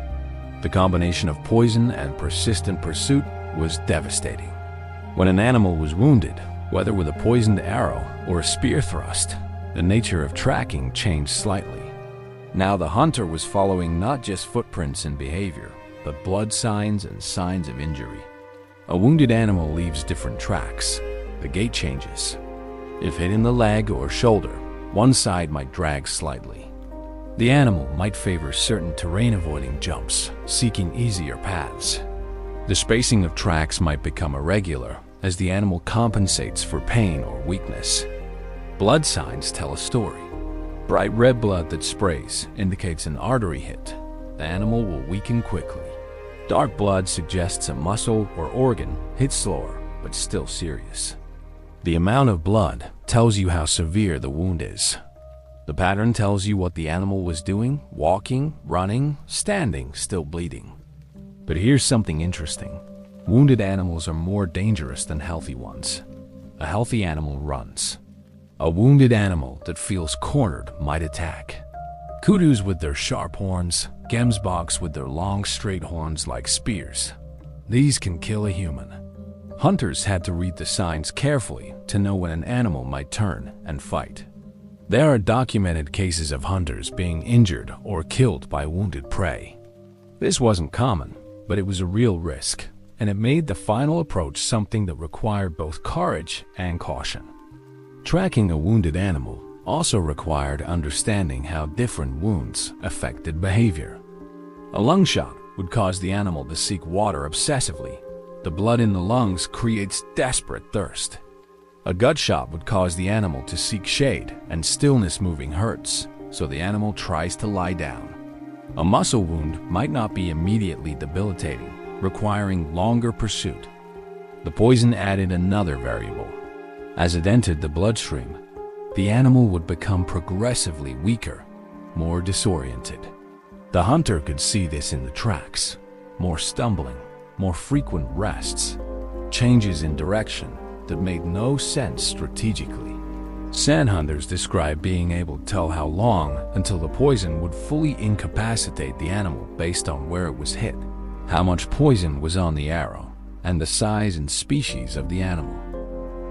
The combination of poison and persistent pursuit was devastating. When an animal was wounded, whether with a poisoned arrow or a spear thrust, the nature of tracking changed slightly. Now the hunter was following not just footprints and behavior, but blood signs and signs of injury. A wounded animal leaves different tracks. The gait changes. If hit in the leg or shoulder, one side might drag slightly. The animal might favor certain terrain-avoiding jumps, seeking easier paths. The spacing of tracks might become irregular as the animal compensates for pain or weakness. Blood signs tell a story. Bright red blood that sprays indicates an artery hit. The animal will weaken quickly. Dark blood suggests a muscle or organ hit slower, but still serious. The amount of blood tells you how severe the wound is. The pattern tells you what the animal was doing: walking, running, standing, still bleeding. But here's something interesting. Wounded animals are more dangerous than healthy ones. A healthy animal runs. A wounded animal that feels cornered might attack. Kudus with their sharp horns, gemsboks with their long straight horns like spears. These can kill a human. Hunters had to read the signs carefully to know when an animal might turn and fight. There are documented cases of hunters being injured or killed by wounded prey. This wasn't common, but it was a real risk, and it made the final approach something that required both courage and caution. Tracking a wounded animal also required understanding how different wounds affected behavior. A lung shot would cause the animal to seek water obsessively. The blood in the lungs creates desperate thirst. A gut shot would cause the animal to seek shade, and stillness moving hurts, so the animal tries to lie down. A muscle wound might not be immediately debilitating, requiring longer pursuit. The poison added another variable. As it entered the bloodstream, the animal would become progressively weaker, more disoriented. The hunter could see this in the tracks: more stumbling, more frequent rests, changes in direction that made no sense strategically. Sand hunters describe being able to tell how long until the poison would fully incapacitate the animal based on where it was hit, how much poison was on the arrow, and the size and species of the animal.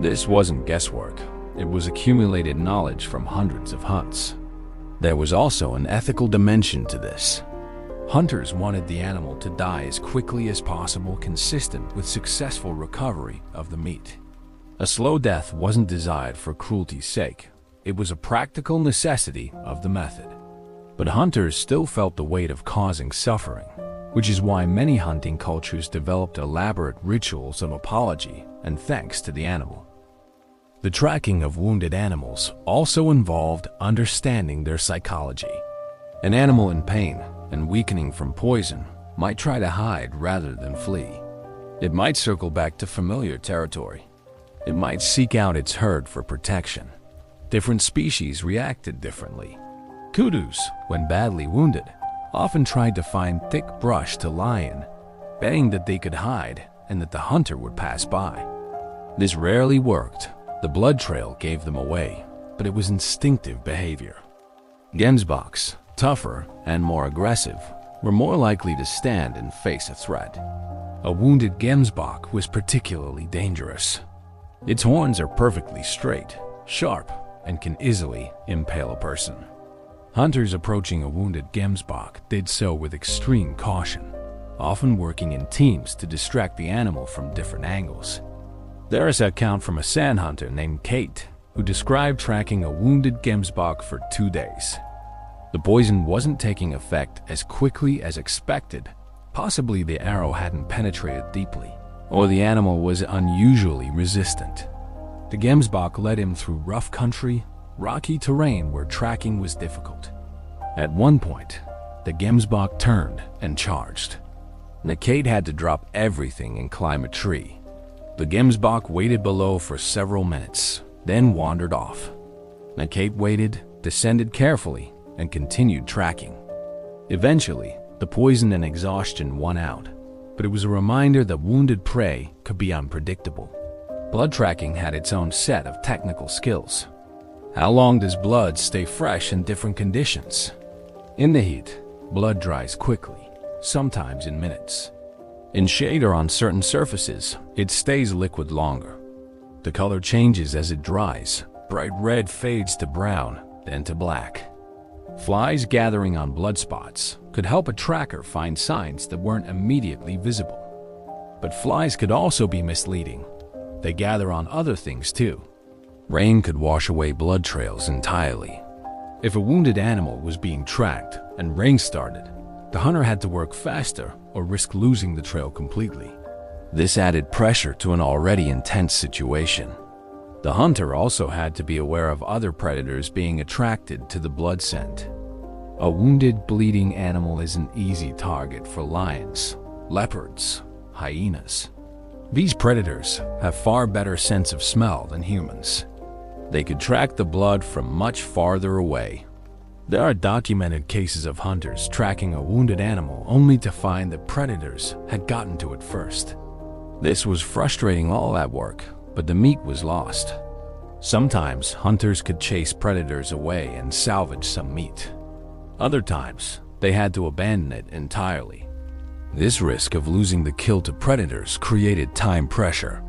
This wasn't guesswork. It was accumulated knowledge from hundreds of hunts. There was also an ethical dimension to this. Hunters wanted the animal to die as quickly as possible, consistent with successful recovery of the meat. A slow death wasn't desired for cruelty's sake. It was a practical necessity of the method. But hunters still felt the weight of causing suffering, which is why many hunting cultures developed elaborate rituals of apology and thanks to the animal. The tracking of wounded animals also involved understanding their psychology. An animal in pain and weakening from poison might try to hide rather than flee. It might circle back to familiar territory. It might seek out its herd for protection. Different species reacted differently. Kudus, when badly wounded, often tried to find thick brush to lie in, betting that they could hide and that the hunter would pass by. This rarely worked. The blood trail gave them away, but it was instinctive behavior. Gemsboks, tougher and more aggressive, were more likely to stand and face a threat. A wounded gemsbok was particularly dangerous. Its horns are perfectly straight, sharp, and can easily impale a person. Hunters approaching a wounded gemsbok did so with extreme caution, often working in teams to distract the animal from different angles. There is an account from a sand hunter named Kate, who described tracking a wounded gemsbok for 2 days. The poison wasn't taking effect as quickly as expected. Possibly the arrow hadn't penetrated deeply, or the animal was unusually resistant. The gemsbok led him through rough country, rocky terrain where tracking was difficult. At one point, the gemsbok turned and charged. Kate had to drop everything and climb a tree. The gemsbok waited below for several minutes, then wandered off. Kate waited, descended carefully, and continued tracking. Eventually, the poison and exhaustion won out, but it was a reminder that wounded prey could be unpredictable. Blood tracking had its own set of technical skills. How long does blood stay fresh in different conditions? In the heat, blood dries quickly, sometimes in minutes. In shade or on certain surfaces, it stays liquid longer. The color changes as it dries. Bright red fades to brown, then to black. Flies gathering on blood spots could help a tracker find signs that weren't immediately visible. But flies could also be misleading. They gather on other things too. Rain could wash away blood trails entirely. If a wounded animal was being tracked and rain started, the hunter had to work faster or risk losing the trail completely. This added pressure to an already intense situation. The hunter also had to be aware of other predators being attracted to the blood scent. A wounded, bleeding animal is an easy target for lions, leopards, hyenas. These predators have far better sense of smell than humans. They could track the blood from much farther away. There are documented cases of hunters tracking a wounded animal only to find that predators had gotten to it first. This was frustrating all that work, but the meat was lost. Sometimes hunters could chase predators away and salvage some meat. Other times, they had to abandon it entirely. This risk of losing the kill to predators created time pressure.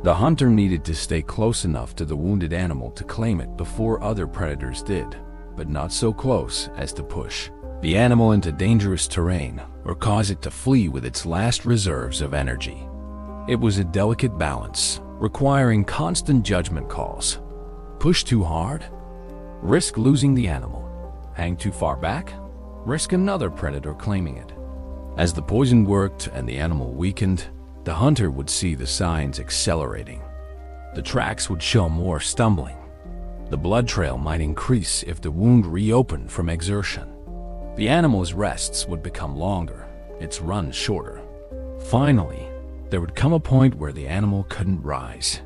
The hunter needed to stay close enough to the wounded animal to claim it before other predators did, but not so close as to push the animal into dangerous terrain or cause it to flee with its last reserves of energy. It was a delicate balance, requiring constant judgment calls. Push too hard? Risk losing the animal. Hang too far back? Risk another predator claiming it. As the poison worked and the animal weakened, the hunter would see the signs accelerating. The tracks would show more stumbling. The blood trail might increase if the wound reopened from exertion. The animal's rests would become longer, its runs shorter. Finally, there would come a point where the animal couldn't rise.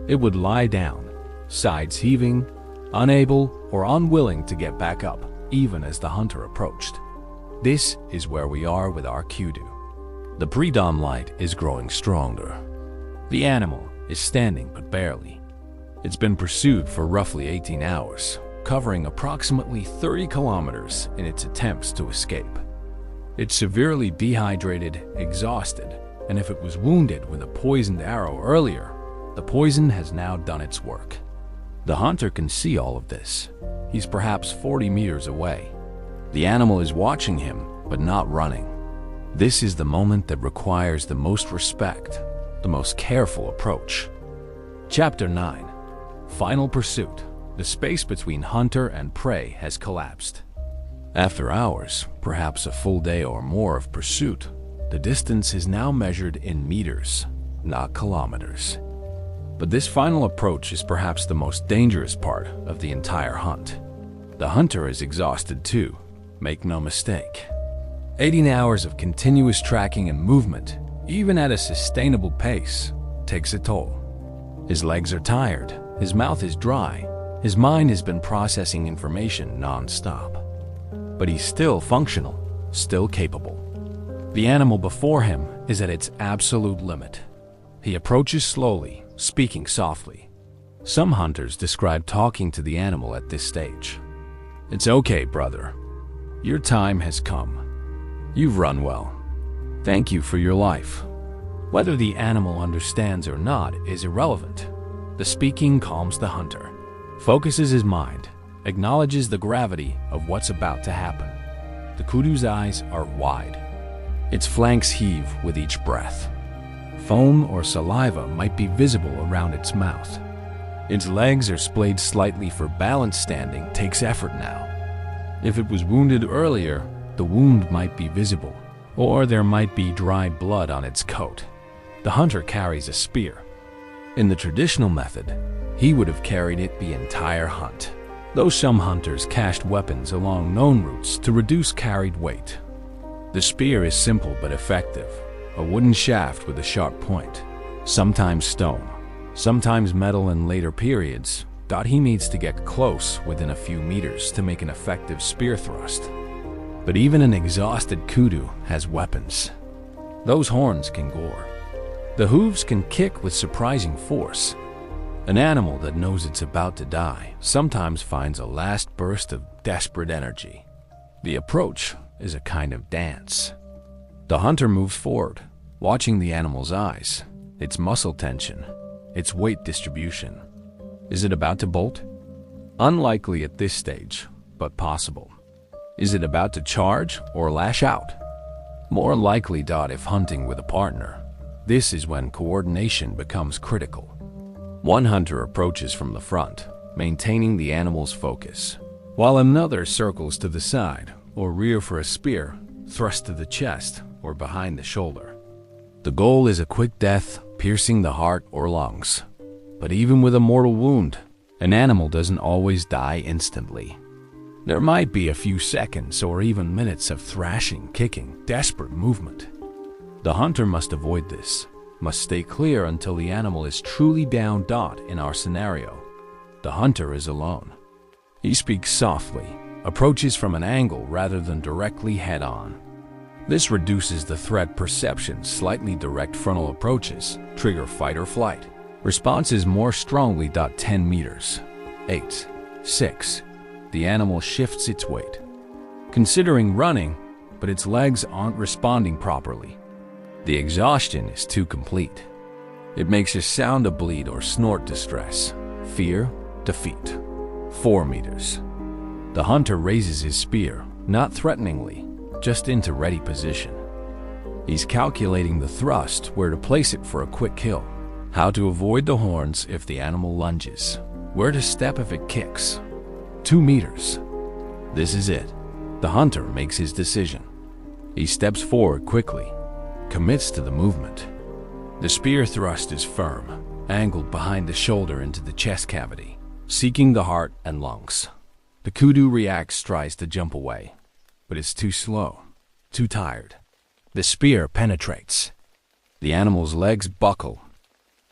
It would lie down, sides heaving, unable or unwilling to get back up, even as the hunter approached. This is where we are with our kudu. The pre-dawn light is growing stronger. The animal is standing but barely. It's been pursued for roughly 18 hours, covering approximately 30 kilometers in its attempts to escape. It's severely dehydrated, exhausted, and if it was wounded with a poisoned arrow earlier, the poison has now done its work. The hunter can see all of this. He's perhaps 40 meters away. The animal is watching him, but not running. This is the moment that requires the most respect, the most careful approach. Chapter 9. Final Pursuit. The space between hunter and prey has collapsed. After hours, perhaps a full day or more of pursuit, the distance is now measured in meters, not kilometers. But this final approach is perhaps the most dangerous part of the entire hunt. The hunter is exhausted too, make no mistake. 18 hours of continuous tracking and movement, even at a sustainable pace, takes a toll. His legs are tired, his mouth is dry, his mind has been processing information non-stop. But he's still functional. still capable. The animal before him is at its absolute limit. He approaches slowly, speaking softly. Some hunters describe talking to the animal at this stage. "It's okay, brother. Your time has come. You've run well. Thank you for your life." Whether the animal understands or not is irrelevant. The speaking calms the hunter, focuses his mind, acknowledges the gravity of what's about to happen. The kudu's eyes are wide. Its flanks heave with each breath. Foam or saliva might be visible around its mouth. Its legs are splayed slightly, for balance. Standing takes effort now. If it was wounded earlier, the wound might be visible, or there might be dry blood on its coat. The hunter carries a spear. In the traditional method, he would have carried it the entire hunt, though some hunters cached weapons along known routes to reduce carried weight. The spear is simple but effective, a wooden shaft with a sharp point, sometimes stone, sometimes metal. In later periods, he needs to get close within a few meters to make an effective spear thrust. But even an exhausted kudu has weapons. Those horns can gore. The hooves can kick with surprising force. An animal that knows it's about to die sometimes finds a last burst of desperate energy. The approach is a kind of dance. The hunter moves forward, watching the animal's eyes, its muscle tension, its weight distribution. Is it about to bolt? Unlikely at this stage, but possible. Is it about to charge or lash out? More likely. If hunting with a partner, this is when coordination becomes critical. One hunter approaches from the front, maintaining the animal's focus, while another circles to the side or rear for a spear thrust to the chest or behind the shoulder. The goal is a quick death, piercing the heart or lungs. But even with a mortal wound, an animal doesn't always die instantly. There might be a few seconds or even minutes of thrashing, kicking, desperate movement. The hunter must avoid this, must stay clear until the animal is truly down. In our scenario, the hunter is alone. He speaks softly, approaches from an angle rather than directly head-on. This reduces the threat perception. Slightly direct frontal approaches trigger fight or flight. Responses more strongly. 10 meters. 8. 6. The animal shifts its weight, considering running, but its legs aren't responding properly. The exhaustion is too complete. It makes a sound, a bleed, or snort distress. Fear, defeat. 4 meters. The hunter raises his spear, not threateningly, just into ready position. He's calculating the thrust, where to place it for a quick kill, how to avoid the horns if the animal lunges, where to step if it kicks. 2 meters. This is it. The hunter makes his decision. He steps forward quickly, commits to the movement. The spear thrust is firm, angled behind the shoulder into the chest cavity, seeking the heart and lungs. The kudu reacts, tries to jump away, but it's too slow, too tired. The spear penetrates. The animal's legs buckle.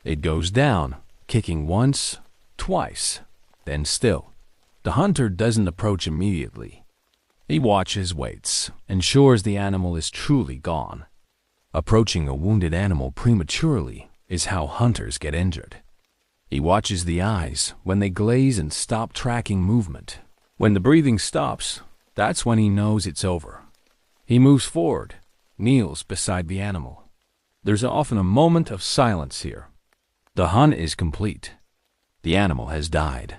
It goes down, kicking once, twice, then still. The hunter doesn't approach immediately. He watches, waits, ensures the animal is truly gone. Approaching a wounded animal prematurely is how hunters get injured. He watches the eyes when they glaze and stop tracking movement. When the breathing stops, that's when he knows it's over. He moves forward, kneels beside the animal. There's often a moment of silence here. The hunt is complete. The animal has died.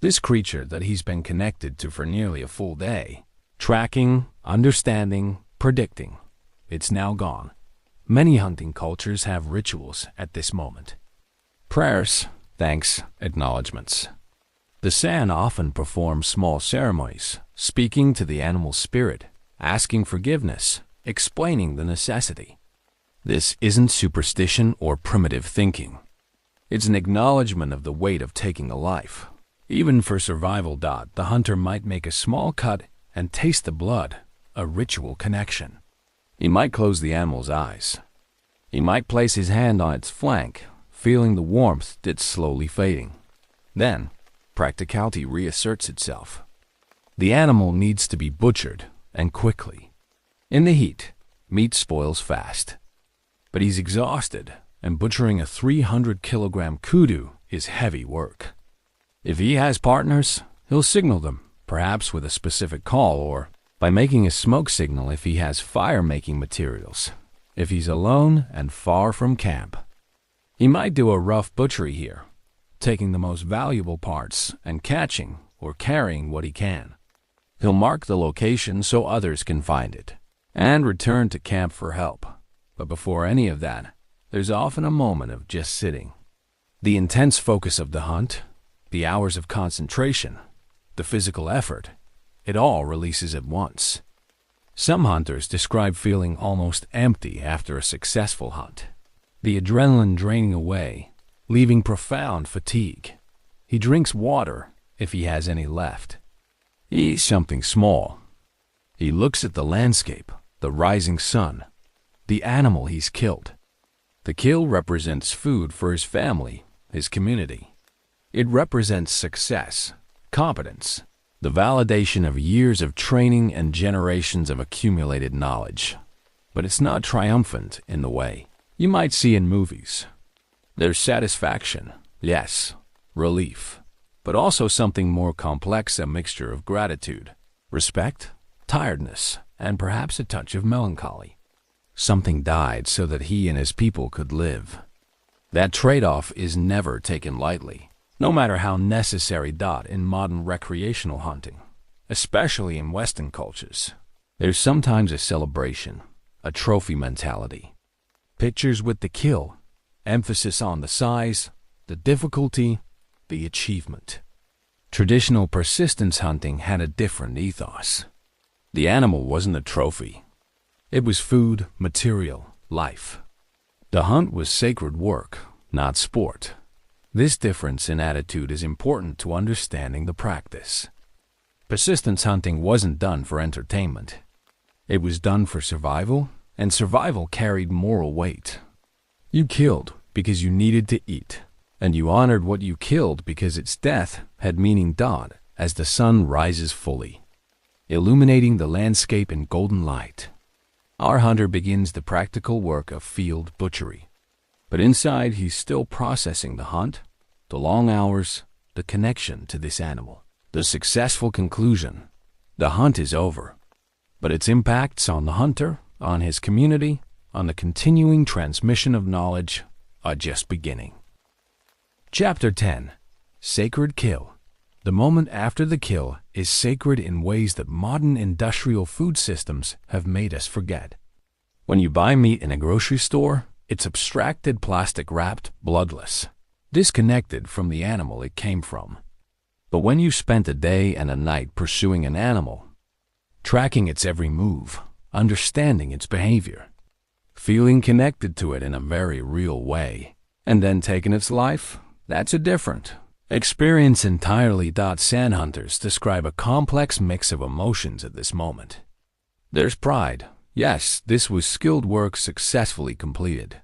This creature that he's been connected to for nearly a full day, tracking, understanding, predicting, it's now gone. Many hunting cultures have rituals at this moment. Prayers, thanks, acknowledgments. The San often performs small ceremonies, speaking to the animal's spirit, asking forgiveness, explaining the necessity. This isn't superstition or primitive thinking. It's an acknowledgement of the weight of taking a life. Even for survival. The hunter might make a small cut and taste the blood, a ritual connection. He might close the animal's eyes. He might place his hand on its flank, feeling the warmth that's slowly fading. Then, practicality reasserts itself. The animal needs to be butchered, and quickly. In the heat, meat spoils fast. But he's exhausted, and butchering a 300-kilogram kudu is heavy work. If he has partners, he'll signal them, perhaps with a specific call or by making a smoke signal if he has fire-making materials. If he's alone and far from camp, he might do a rough butchery here, taking the most valuable parts and catching or carrying what he can. He'll mark the location so others can find it and return to camp for help. But before any of that, there's often a moment of just sitting. The intense focus of the hunt, the hours of concentration, the physical effort, it all releases at once. Some hunters describe feeling almost empty after a successful hunt, the adrenaline draining away, leaving profound fatigue. He drinks water if he has any left. He eats something small. He looks at the landscape, the rising sun, the animal he's killed. The kill represents food for his family, his community. It represents success, competence, the validation of years of training and generations of accumulated knowledge. But it's not triumphant in the way you might see in movies. There's satisfaction, yes, relief, but also something more complex, a mixture of gratitude, respect, tiredness, and perhaps a touch of melancholy. Something died so that he and his people could live. That trade-off is never taken lightly, no matter how necessary in modern recreational hunting, especially in Western cultures. There's sometimes a celebration, a trophy mentality. Pictures with the kill, emphasis on the size, the difficulty, the achievement. Traditional persistence hunting had a different ethos. The animal wasn't a trophy. It was food, material, life. The hunt was sacred work, not sport. This difference in attitude is important to understanding the practice. Persistence hunting wasn't done for entertainment. It was done for survival, and survival carried moral weight. You killed because you needed to eat, and you honored what you killed because its death had meaning. As the sun rises fully, illuminating the landscape in golden light, our hunter begins the practical work of field butchery. But inside, he's still processing the hunt, the long hours, the connection to this animal. The successful conclusion: the hunt is over, but its impacts on the hunter, on his community, on the continuing transmission of knowledge are just beginning. Chapter 10. Sacred Kill. The moment after the kill is sacred in ways that modern industrial food systems have made us forget. When you buy meat in a grocery store, it's abstracted, plastic-wrapped, bloodless, disconnected from the animal it came from. But when you spent a day and a night pursuing an animal, tracking its every move, understanding its behavior, feeling connected to it in a very real way, and then taking its life, that's a different experience entirely. Sand hunters describe a complex mix of emotions at this moment. There's pride. Yes, this was skilled work successfully completed.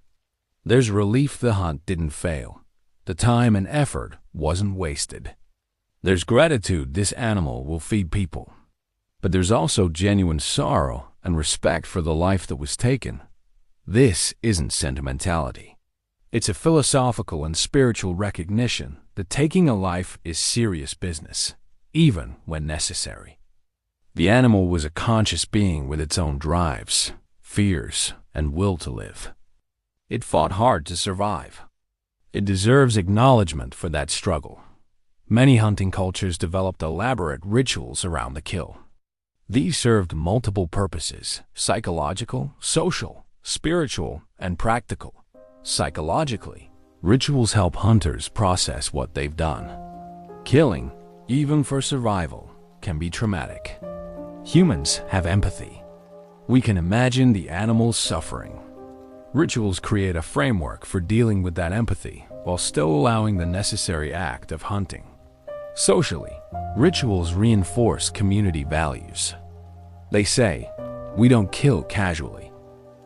There's relief the hunt didn't fail. The time and effort wasn't wasted. There's gratitude, this animal will feed people. But there's also genuine sorrow and respect for the life that was taken. This isn't sentimentality. It's a philosophical and spiritual recognition that taking a life is serious business, even when necessary. The animal was a conscious being with its own drives, fears, and will to live. It fought hard to survive. It deserves acknowledgement for that struggle. Many hunting cultures developed elaborate rituals around the kill. These served multiple purposes: psychological, social, spiritual, and practical. Psychologically, rituals help hunters process what they've done. Killing, even for survival, can be traumatic. Humans have empathy. We can imagine the animal's suffering. Rituals create a framework for dealing with that empathy while still allowing the necessary act of hunting. Socially, rituals reinforce community values. They say, we don't kill casually.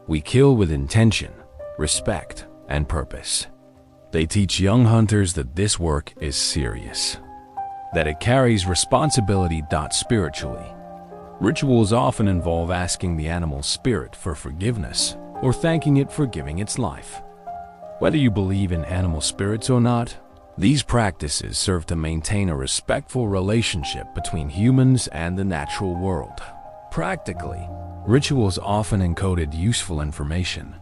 We kill with intention, respect, and purpose. They teach young hunters that this work is serious, that it carries responsibility. Spiritually, Rituals often involve asking the animal's spirit for forgiveness or thanking it for giving its life. Whether you believe in animal spirits or not, these practices serve to maintain a respectful relationship between humans and the natural world. Practically, rituals often encoded useful information.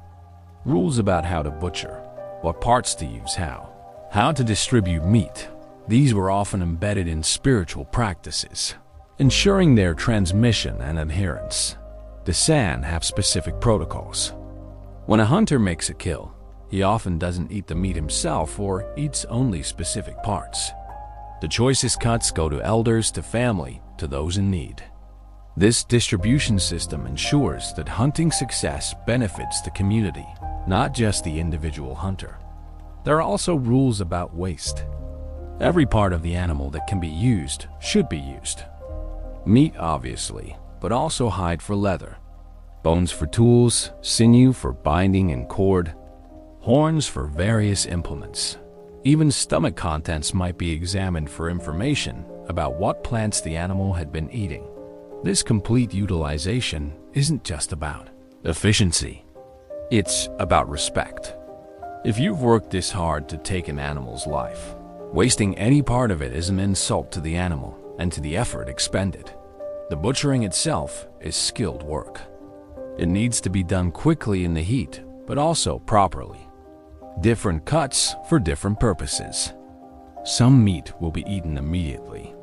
Rules about how to butcher, what parts to use how to distribute meat. These were often embedded in spiritual practices, ensuring their transmission and adherence. The San have specific protocols. When a hunter makes a kill, he often doesn't eat the meat himself or eats only specific parts. The choicest cuts go to elders, to family, to those in need. This distribution system ensures that hunting success benefits the community, not just the individual hunter. There are also rules about waste. Every part of the animal that can be used should be used. Meat, obviously, but also hide for leather, bones for tools, sinew for binding and cord, horns for various implements. Even stomach contents might be examined for information about what plants the animal had been eating. This complete utilization isn't just about efficiency. It's about respect. If you've worked this hard to take an animal's life, wasting any part of it is an insult to the animal and to the effort expended. The butchering itself is skilled work. It needs to be done quickly in the heat, but also properly. Different cuts for different purposes. Some meat will be eaten immediately.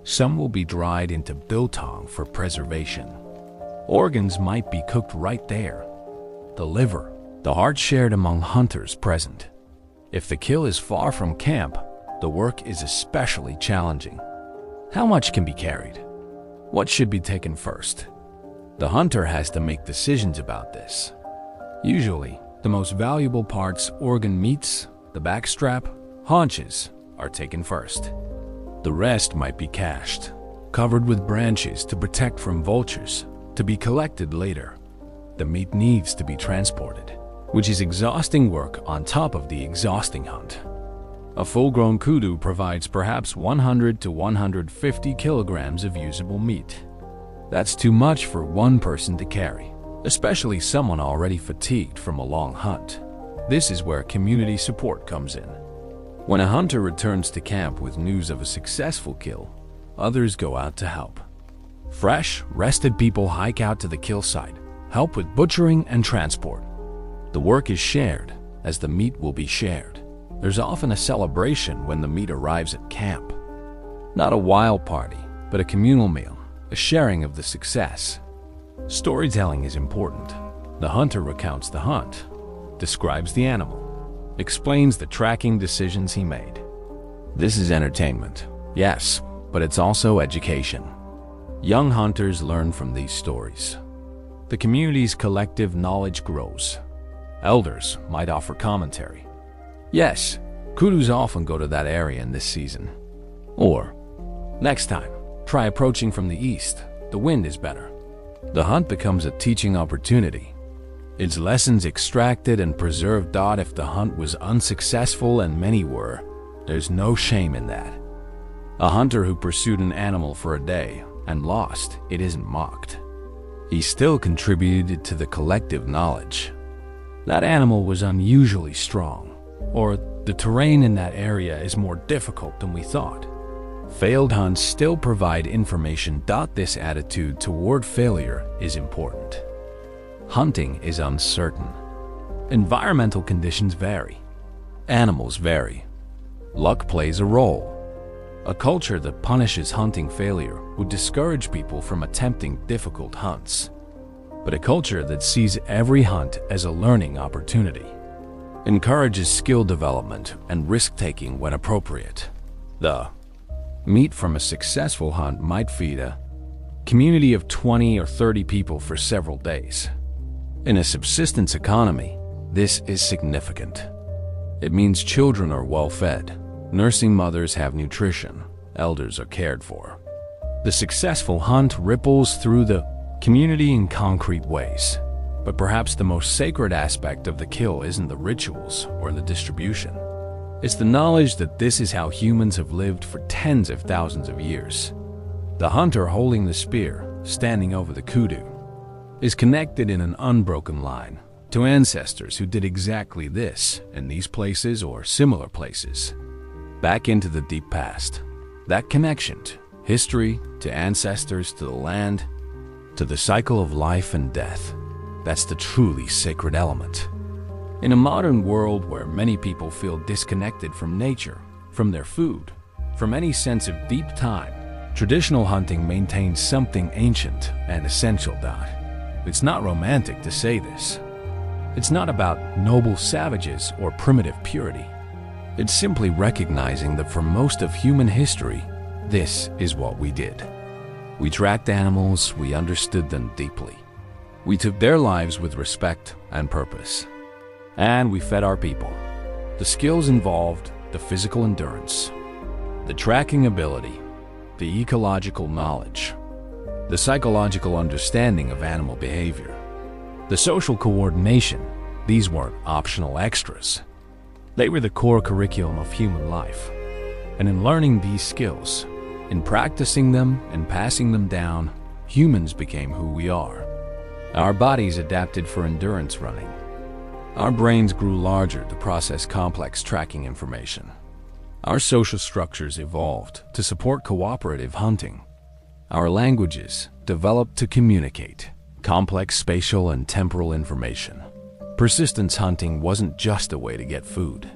Some will be dried into biltong for preservation. Organs might be cooked right there. The liver, the heart shared among hunters present. If the kill is far from camp, the work is especially challenging. How much can be carried? What should be taken first? The hunter has to make decisions about this. Usually, the most valuable parts, organ meats, the backstrap, haunches, are taken first. The rest might be cached, covered with branches to protect from vultures, to be collected later. The meat needs to be transported, which is exhausting work on top of the exhausting hunt. A full-grown kudu provides perhaps 100 to 150 kilograms of usable meat. That's too much for one person to carry, especially someone already fatigued from a long hunt. This is where community support comes in. When a hunter returns to camp with news of a successful kill, others go out to help. Fresh, rested people hike out to the kill site, help with butchering and transport. The work is shared, as the meat will be shared. There's often a celebration when the meat arrives at camp. Not a wild party, but a communal meal, a sharing of the success. Storytelling is important. The hunter recounts the hunt, describes the animal, explains the tracking decisions he made. This is entertainment, yes, but it's also education. Young hunters learn from these stories. The community's collective knowledge grows. Elders might offer commentary. Yes, kudus often go to that area in this season. Or, next time, try approaching from the east. The wind is better. The hunt becomes a teaching opportunity. Its lessons extracted and preserved. If the hunt was unsuccessful, and many were, there's no shame in that. A hunter who pursued an animal for a day and lost, it isn't mocked. He still contributed to the collective knowledge. That animal was unusually strong, or the terrain in that area is more difficult than we thought. Failed hunts still provide information. This attitude toward failure is important. Hunting is uncertain. Environmental conditions vary. Animals vary. Luck plays a role. A culture that punishes hunting failure would discourage people from attempting difficult hunts. But a culture that sees every hunt as a learning opportunity encourages skill development and risk-taking when appropriate. The meat from a successful hunt might feed a community of 20 or 30 people for several days. In a subsistence economy, this is significant. It means children are well-fed, nursing mothers have nutrition, elders are cared for. The successful hunt ripples through the community in concrete ways. But perhaps the most sacred aspect of the kill isn't the rituals or the distribution. It's the knowledge that this is how humans have lived for tens of thousands of years. The hunter holding the spear, standing over the kudu, is connected in an unbroken line to ancestors who did exactly this in these places or similar places. Back into the deep past. That connection to history, to ancestors, to the land, to the cycle of life and death. That's the truly sacred element. In a modern world where many people feel disconnected from nature, from their food, from any sense of deep time, traditional hunting maintains something ancient and essential. It's not romantic to say this. It's not about noble savages or primitive purity. It's simply recognizing that for most of human history, this is what we did. We tracked animals, we understood them deeply. We took their lives with respect and purpose. And we fed our people. The skills involved, the physical endurance, the tracking ability, the ecological knowledge, the psychological understanding of animal behavior, the social coordination. These weren't optional extras. They were the core curriculum of human life. And in learning these skills, in practicing them and passing them down, humans became who we are. Our bodies adapted for endurance running. Our brains grew larger to process complex tracking information. Our social structures evolved to support cooperative hunting. Our languages developed to communicate complex spatial and temporal information. Persistence hunting wasn't just a way to get food.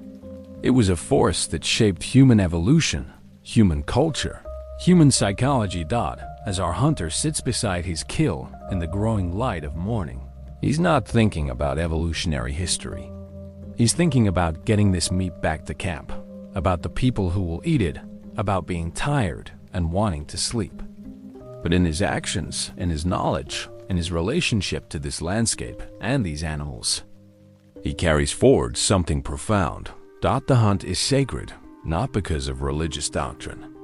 It was a force that shaped human evolution, human culture, human psychology. As our hunter sits beside his kill in the growing light of morning, he's not thinking about evolutionary history. He's thinking about getting this meat back to camp, about the people who will eat it, about being tired and wanting to sleep. But in his actions, in his knowledge, in his relationship to this landscape and these animals, he carries forward something profound. The hunt is sacred, not because of religious doctrine,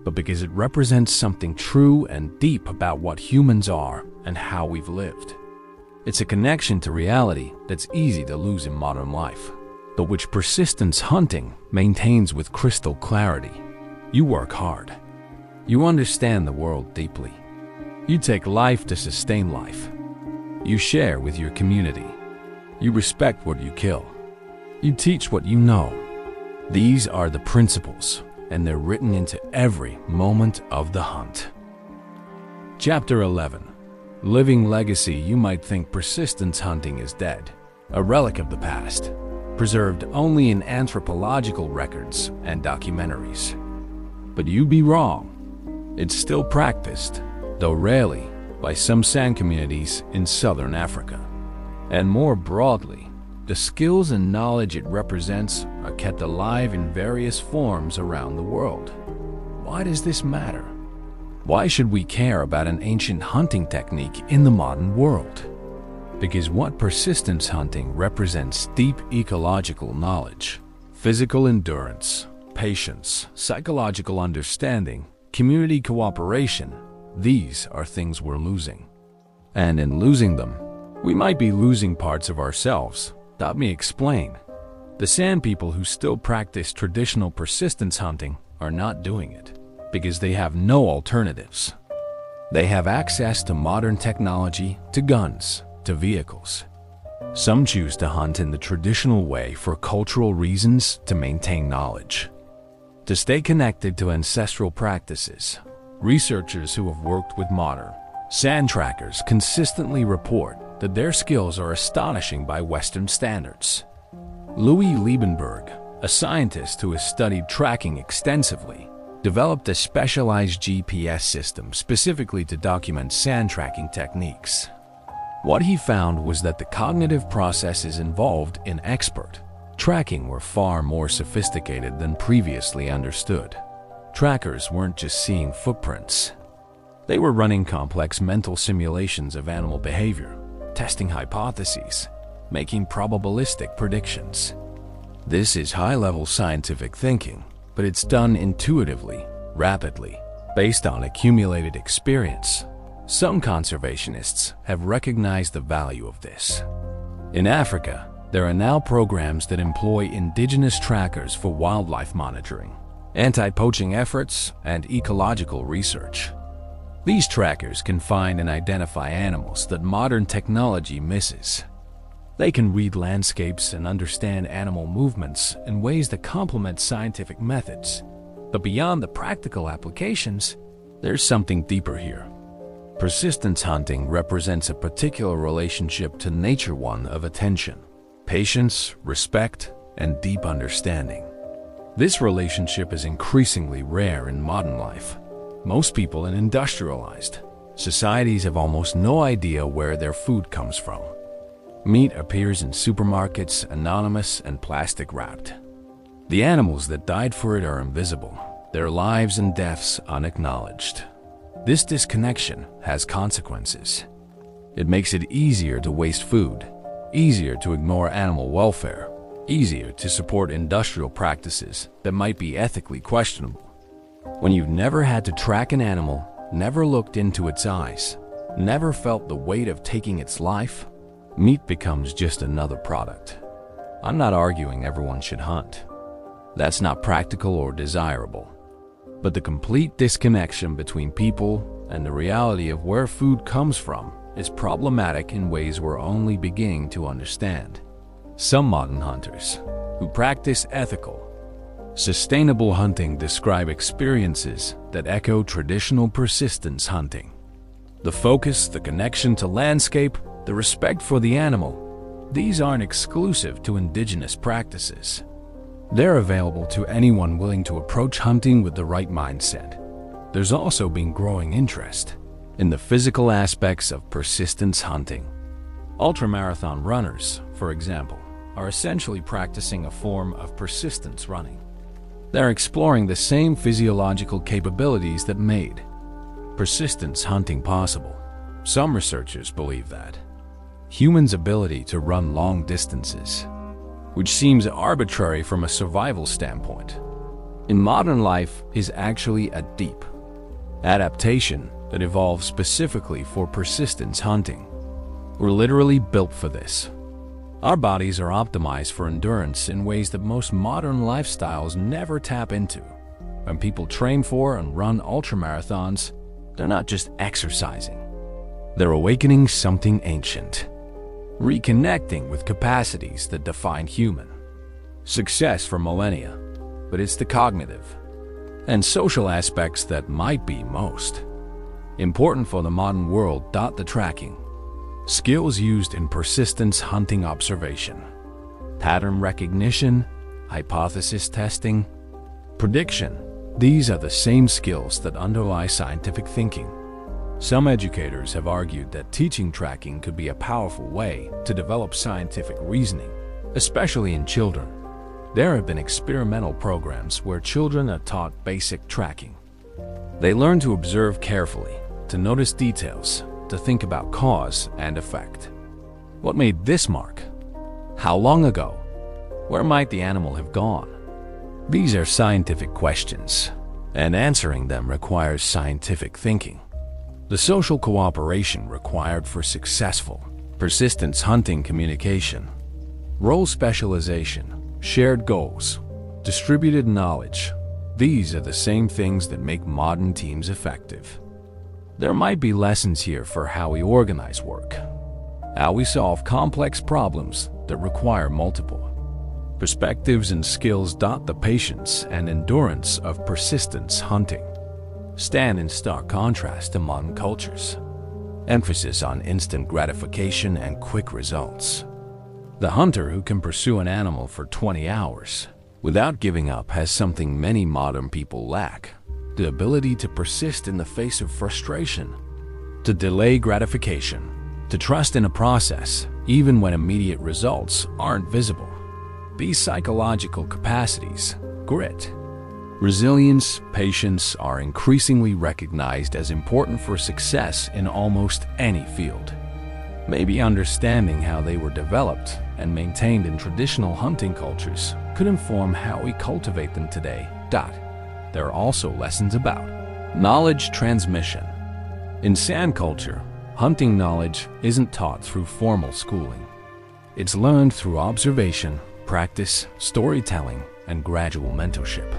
but because it represents something true and deep about what humans are and how we've lived. It's a connection to reality that's easy to lose in modern life, but which persistence hunting maintains with crystal clarity. You work hard. You understand the world deeply. You take life to sustain life. You share with your community. You respect what you kill. You teach what you know. These are the principles, and they're written into every moment of the hunt. Chapter 11. Living legacy. You might think persistence hunting is dead, a relic of the past, preserved only in anthropological records and documentaries. But you'd be wrong. It's still practiced, though rarely, by some sand communities in southern Africa. And more broadly, the skills and knowledge it represents are kept alive in various forms around the world. Why does this matter? Why should we care about an ancient hunting technique in the modern world? Because what persistence hunting represents: deep ecological knowledge, physical endurance, patience, psychological understanding, community cooperation. These are things we're losing. And in losing them, we might be losing parts of ourselves. Let me explain. The Sand people who still practice traditional persistence hunting are not doing it because they have no alternatives. They have access to modern technology, to guns, to vehicles. Some choose to hunt in the traditional way for cultural reasons, to maintain knowledge, to stay connected to ancestral practices. Researchers who have worked with modern sand trackers consistently report that their skills are astonishing by Western standards. Louis Liebenberg, a scientist who has studied tracking extensively, developed a specialized GPS system specifically to document sand tracking techniques. What he found was that the cognitive processes involved in expert tracking were far more sophisticated than previously understood. Trackers weren't just seeing footprints. They were running complex mental simulations of animal behavior, testing hypotheses, making probabilistic predictions. This is high-level scientific thinking, but it's done intuitively, rapidly, based on accumulated experience. Some conservationists have recognized the value of this. In Africa, there are now programs that employ indigenous trackers for wildlife monitoring, anti-poaching efforts, and ecological research. These trackers can find and identify animals that modern technology misses. They can read landscapes and understand animal movements in ways that complement scientific methods. But beyond the practical applications, there's something deeper here. Persistence hunting represents a particular relationship to nature, one of attention, patience, respect, and deep understanding. This relationship is increasingly rare in modern life. Most people in industrialized societies have almost no idea where their food comes from. Meat appears in supermarkets anonymous and plastic wrapped. The animals that died for it are invisible, their lives and deaths unacknowledged. This disconnection has consequences. It makes it easier to waste food, easier to ignore animal welfare, easier to support industrial practices that might be ethically questionable. When you've never had to track an animal, never looked into its eyes, never felt the weight of taking its life, meat becomes just another product. I'm not arguing everyone should hunt. That's not practical or desirable. But the complete disconnection between people and the reality of where food comes from is problematic in ways we're only beginning to understand. Some modern hunters who practice ethical, sustainable hunting describe experiences that echo traditional persistence hunting. The focus, the connection to landscape, the respect for the animal, these aren't exclusive to indigenous practices. They're available to anyone willing to approach hunting with the right mindset. There's also been growing interest in the physical aspects of persistence hunting. Ultramarathon runners, for example, are essentially practicing a form of persistence running. They're exploring the same physiological capabilities that made persistence hunting possible. Some researchers believe that humans' ability to run long distances, which seems arbitrary from a survival standpoint, in modern life is actually a deep adaptation that evolved specifically for persistence hunting. We're literally built for this. Our bodies are optimized for endurance in ways that most modern lifestyles never tap into. When people train for and run ultramarathons, they're not just exercising. They're awakening something ancient, reconnecting with capacities that define human success for millennia. But it's the cognitive and social aspects that might be most important for the modern world. The tracking skills used in persistence hunting: observation, pattern recognition, hypothesis testing, prediction. These are the same skills that underlie scientific thinking. Some educators have argued that teaching tracking could be a powerful way to develop scientific reasoning, especially in children. There have been experimental programs where children are taught basic tracking. They learn to observe carefully, to notice details, to think about cause and effect. What made this mark? How long ago? Where might the animal have gone? These are scientific questions, and answering them requires scientific thinking. The social cooperation required for successful persistence hunting: communication, role specialization, shared goals, distributed knowledge. These are the same things that make modern teams effective. There might be lessons here for how we organize work, how we solve complex problems that require multiple perspectives and skills. The patience and endurance of persistence hunting stand in stark contrast to modern cultures. Emphasis on instant gratification and quick results. The hunter who can pursue an animal for 20 hours without giving up has something many modern people lack: the ability to persist in the face of frustration, to delay gratification, to trust in a process even when immediate results aren't visible. These psychological capacities, grit, resilience, patience, are increasingly recognized as important for success in almost any field. Maybe understanding how they were developed and maintained in traditional hunting cultures could inform how we cultivate them today. There are also lessons about knowledge transmission. In San culture, hunting knowledge isn't taught through formal schooling. It's learned through observation, practice, storytelling, and gradual mentorship.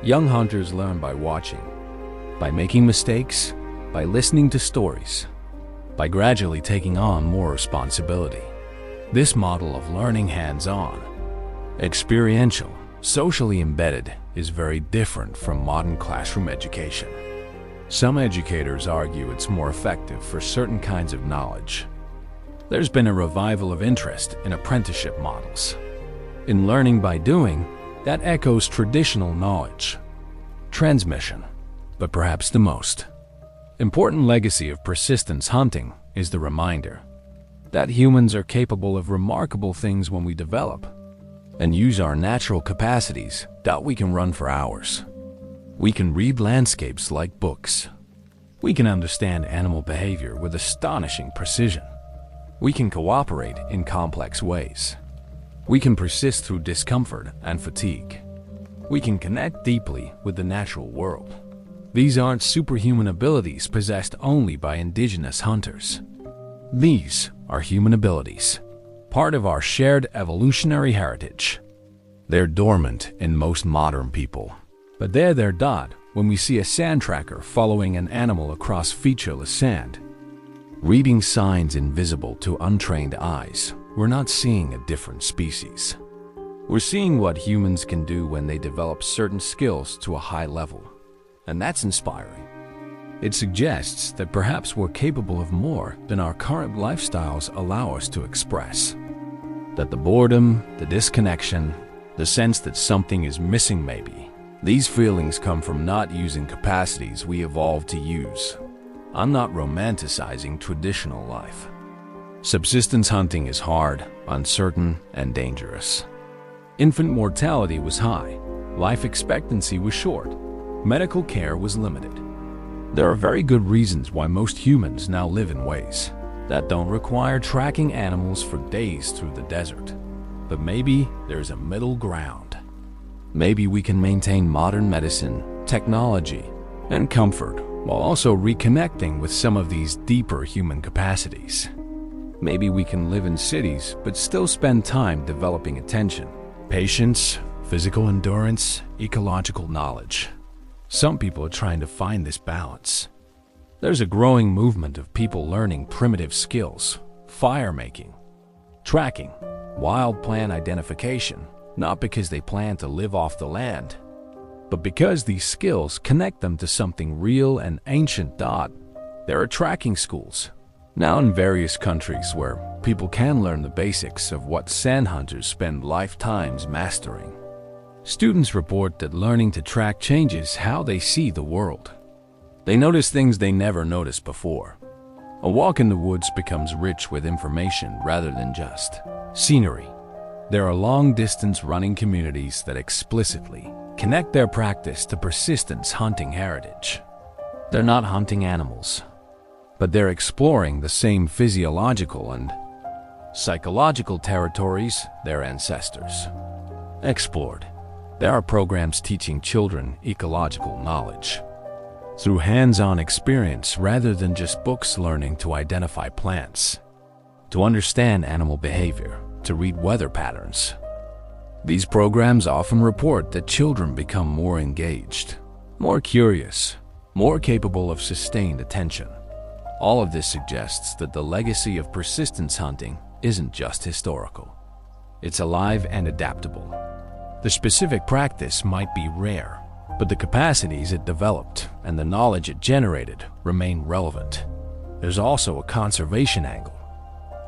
Young hunters learn by watching, by making mistakes, by listening to stories, by gradually taking on more responsibility. This model of learning hands-on, experiential, socially embedded is very different from modern classroom education. Some educators argue it's more effective for certain kinds of knowledge. There's been a revival of interest in apprenticeship models. In learning by doing, that echoes traditional knowledge transmission, but perhaps the most important legacy of persistence hunting is the reminder that humans are capable of remarkable things when we develop and use our natural capacities that we can run for hours. We can read landscapes like books. We can understand animal behavior with astonishing precision. We can cooperate in complex ways. We can persist through discomfort and fatigue. We can connect deeply with the natural world. These aren't superhuman abilities possessed only by indigenous hunters. These are human abilities, part of our shared evolutionary heritage. They're dormant in most modern people, but they're dot when we see a sand tracker following an animal across featureless sand. Reading signs invisible to untrained eyes, we're not seeing a different species. We're seeing what humans can do when they develop certain skills to a high level, and that's inspiring. It suggests that perhaps we're capable of more than our current lifestyles allow us to express. That the boredom, the disconnection, the sense that something is missing maybe, these feelings come from not using capacities we evolved to use. I'm not romanticizing traditional life. Subsistence hunting is hard, uncertain, and dangerous. Infant mortality was high, life expectancy was short, medical care was limited. There are very good reasons why most humans now live in ways that don't require tracking animals for days through the desert. But maybe there's a middle ground. Maybe we can maintain modern medicine, technology, and comfort while also reconnecting with some of these deeper human capacities. Maybe we can live in cities but still spend time developing attention, patience, physical endurance, ecological knowledge. Some people are trying to find this balance. There's a growing movement of people learning primitive skills, fire making, tracking, wild plant identification, not because they plan to live off the land, but because these skills connect them to something real and ancient. There are tracking schools now in various countries where people can learn the basics of what sand hunters spend lifetimes mastering. Students report that learning to track changes how they see the world. They notice things they never noticed before. A walk in the woods becomes rich with information rather than just scenery. There are long-distance running communities that explicitly connect their practice to persistence hunting heritage. They're not hunting animals, but they're exploring the same physiological and psychological territories their ancestors explored. There are programs teaching children ecological knowledge through hands-on experience rather than just books, learning to identify plants, to understand animal behavior, to read weather patterns. These programs often report that children become more engaged, more curious, more capable of sustained attention. All of this suggests that the legacy of persistence hunting isn't just historical. It's alive and adaptable. The specific practice might be rare, but the capacities it developed and the knowledge it generated remain relevant. There's also a conservation angle.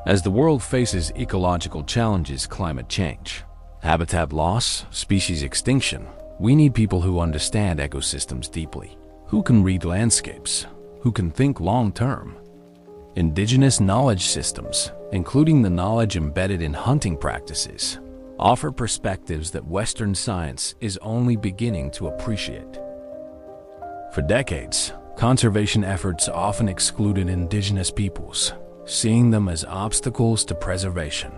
As the world faces ecological challenges, climate change, habitat loss, species extinction, we need people who understand ecosystems deeply, who can read landscapes, who can think long-term. Indigenous knowledge systems, including the knowledge embedded in hunting practices, offer perspectives that Western science is only beginning to appreciate. For decades, conservation efforts often excluded indigenous peoples, seeing them as obstacles to preservation.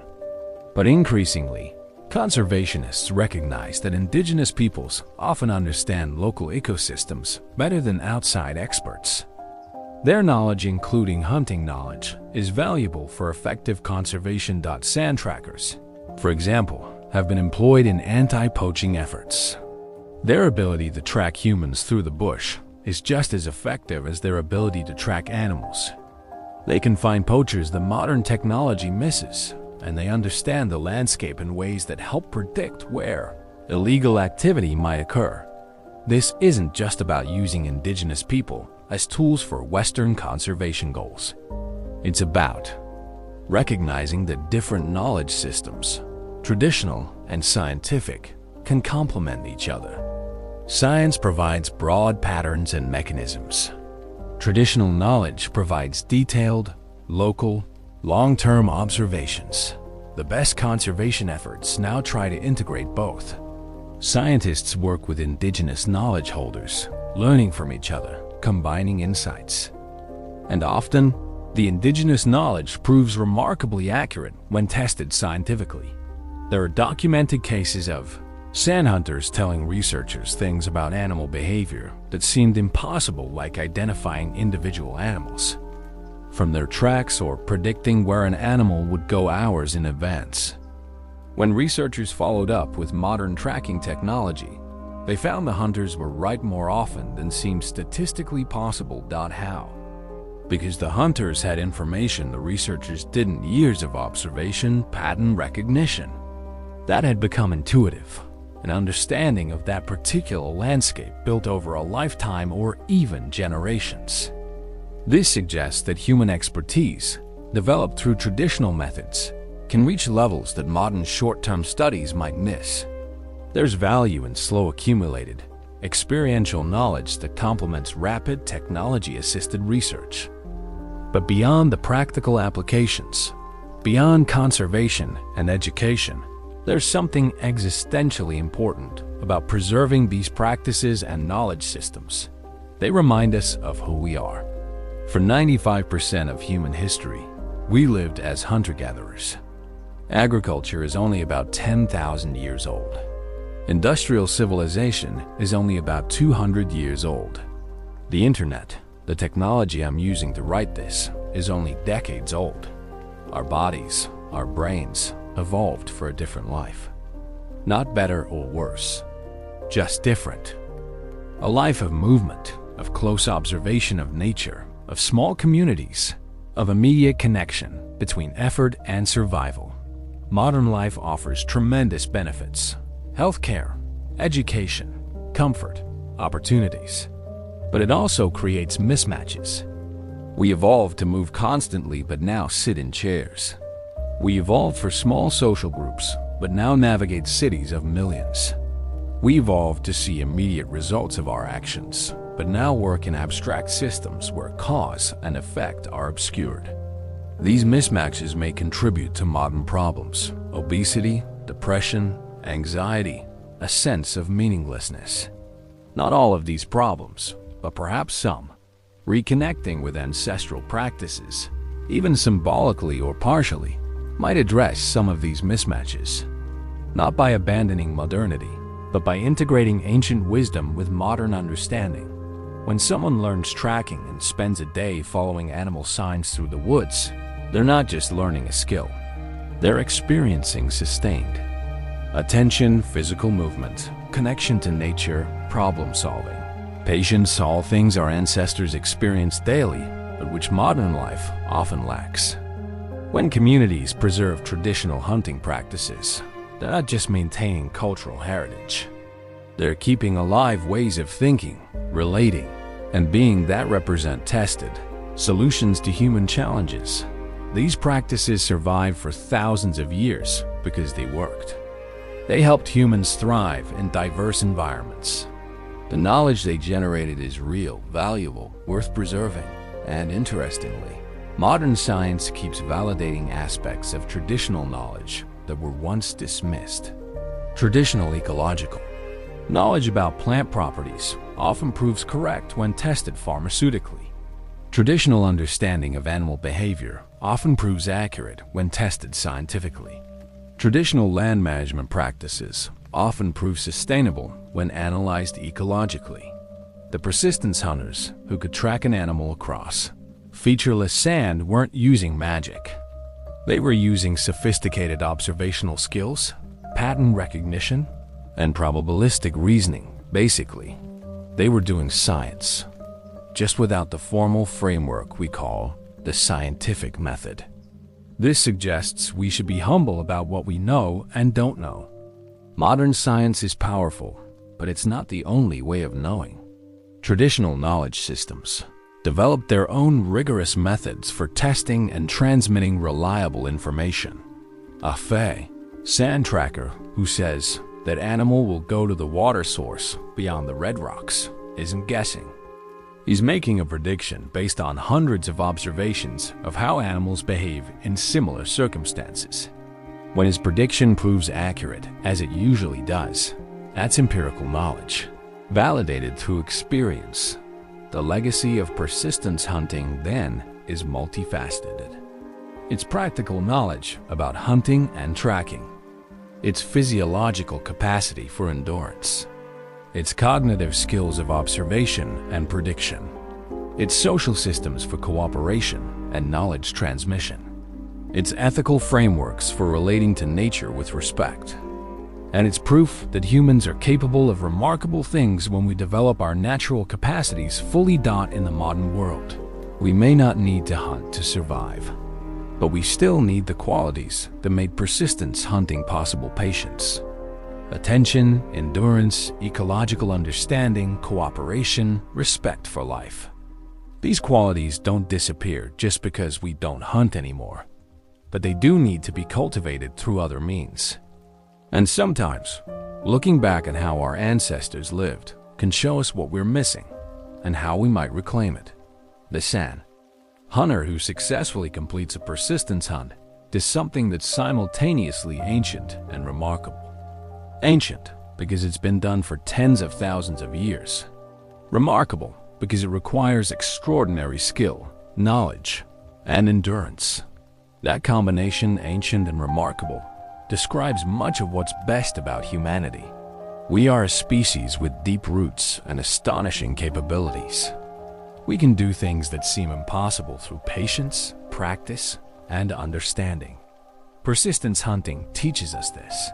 But increasingly, conservationists recognize that indigenous peoples often understand local ecosystems better than outside experts. Their knowledge, including hunting knowledge, is valuable for effective conservation. Sand trackers, for example, have been employed in anti-poaching efforts. Their ability to track humans through the bush is just as effective as their ability to track animals. They can find poachers that modern technology misses, and they understand the landscape in ways that help predict where illegal activity might occur. This isn't just about using indigenous people as tools for Western conservation goals. It's about recognizing that different knowledge systems, traditional and scientific, can complement each other. Science provides broad patterns and mechanisms. Traditional knowledge provides detailed, local, long-term observations. The best conservation efforts now try to integrate both. Scientists work with indigenous knowledge holders, learning from each other, combining insights. And often, the indigenous knowledge proves remarkably accurate when tested scientifically. There are documented cases of sand hunters telling researchers things about animal behavior that seemed impossible, like identifying individual animals from their tracks or predicting where an animal would go hours in advance. When researchers followed up with modern tracking technology, they found the hunters were right more often than seemed statistically possible. How? Because the hunters had information the researchers didn't: years of observation, pattern recognition. That had become intuitive, an understanding of that particular landscape built over a lifetime or even generations. This suggests that human expertise, developed through traditional methods, can reach levels that modern short-term studies might miss. There's value in slow accumulated, experiential knowledge that complements rapid technology-assisted research. But beyond the practical applications, beyond conservation and education, there's something existentially important about preserving these practices and knowledge systems. They remind us of who we are. For 95% of human history, we lived as hunter-gatherers. Agriculture is only about 10,000 years old. Industrial civilization is only about 200 years old. The internet, the technology I'm using to write this, is only decades old. Our bodies, our brains, evolved for a different life. Not better or worse, just different. A life of movement, of close observation of nature, of small communities, of immediate connection between effort and survival. Modern life offers tremendous benefits: healthcare, education, comfort, opportunities. But it also creates mismatches. We evolved to move constantly but now sit in chairs. We evolved for small social groups but now navigate cities of millions. We evolved to see immediate results of our actions but now work in abstract systems where cause and effect are obscured. These mismatches may contribute to modern problems: obesity, depression, anxiety, a sense of meaninglessness. Not all of these problems, but perhaps some. Reconnecting with ancestral practices, even symbolically or partially, might address some of these mismatches. Not by abandoning modernity, but by integrating ancient wisdom with modern understanding. When someone learns tracking and spends a day following animal signs through the woods, they're not just learning a skill. They're experiencing sustained attention, physical movement, connection to nature, problem solving. Patience, all things our ancestors experienced daily, but which modern life often lacks. When communities preserve traditional hunting practices, they're not just maintaining cultural heritage. They're keeping alive ways of thinking, relating, and being that represent tested solutions to human challenges. These practices survived for thousands of years because they worked. They helped humans thrive in diverse environments. The knowledge they generated is real, valuable, worth preserving, and interestingly, modern science keeps validating aspects of traditional knowledge that were once dismissed. Traditional ecological knowledge about plant properties often proves correct when tested pharmaceutically. Traditional understanding of animal behavior often proves accurate when tested scientifically. Traditional land management practices often prove sustainable when analyzed ecologically. The persistence hunters who could track an animal across featureless sand weren't using magic. They were using sophisticated observational skills, pattern recognition, and probabilistic reasoning. Basically, they were doing science just without the formal framework we call the scientific method. This suggests we should be humble about what we know and don't know. Modern science is powerful, but it's not the only way of knowing. Traditional knowledge systems developed their own rigorous methods for testing and transmitting reliable information. A Fei, sand tracker who says that animal will go to the water source beyond the red rocks, isn't guessing. He's making a prediction based on hundreds of observations of how animals behave in similar circumstances. When his prediction proves accurate, as it usually does, that's empirical knowledge, validated through experience. The legacy of persistence hunting, then, is multifaceted. It's practical knowledge about hunting and tracking. It's physiological capacity for endurance. It's cognitive skills of observation and prediction. It's social systems for cooperation and knowledge transmission. It's ethical frameworks for relating to nature with respect. And it's proof that humans are capable of remarkable things when we develop our natural capacities fully in the modern world. We may not need to hunt to survive, but we still need the qualities that made persistence hunting possible: patience, attention, endurance, ecological understanding, cooperation, respect for life. These qualities don't disappear just because we don't hunt anymore, but they do need to be cultivated through other means. And sometimes, looking back at how our ancestors lived can show us what we're missing and how we might reclaim it. The San hunter who successfully completes a persistence hunt does something that's simultaneously ancient and remarkable. Ancient because it's been done for tens of thousands of years. Remarkable because it requires extraordinary skill, knowledge, and endurance. That combination, ancient and remarkable, describes much of what's best about humanity. We are a species with deep roots and astonishing capabilities. We can do things that seem impossible through patience, practice, and understanding. Persistence hunting teaches us this.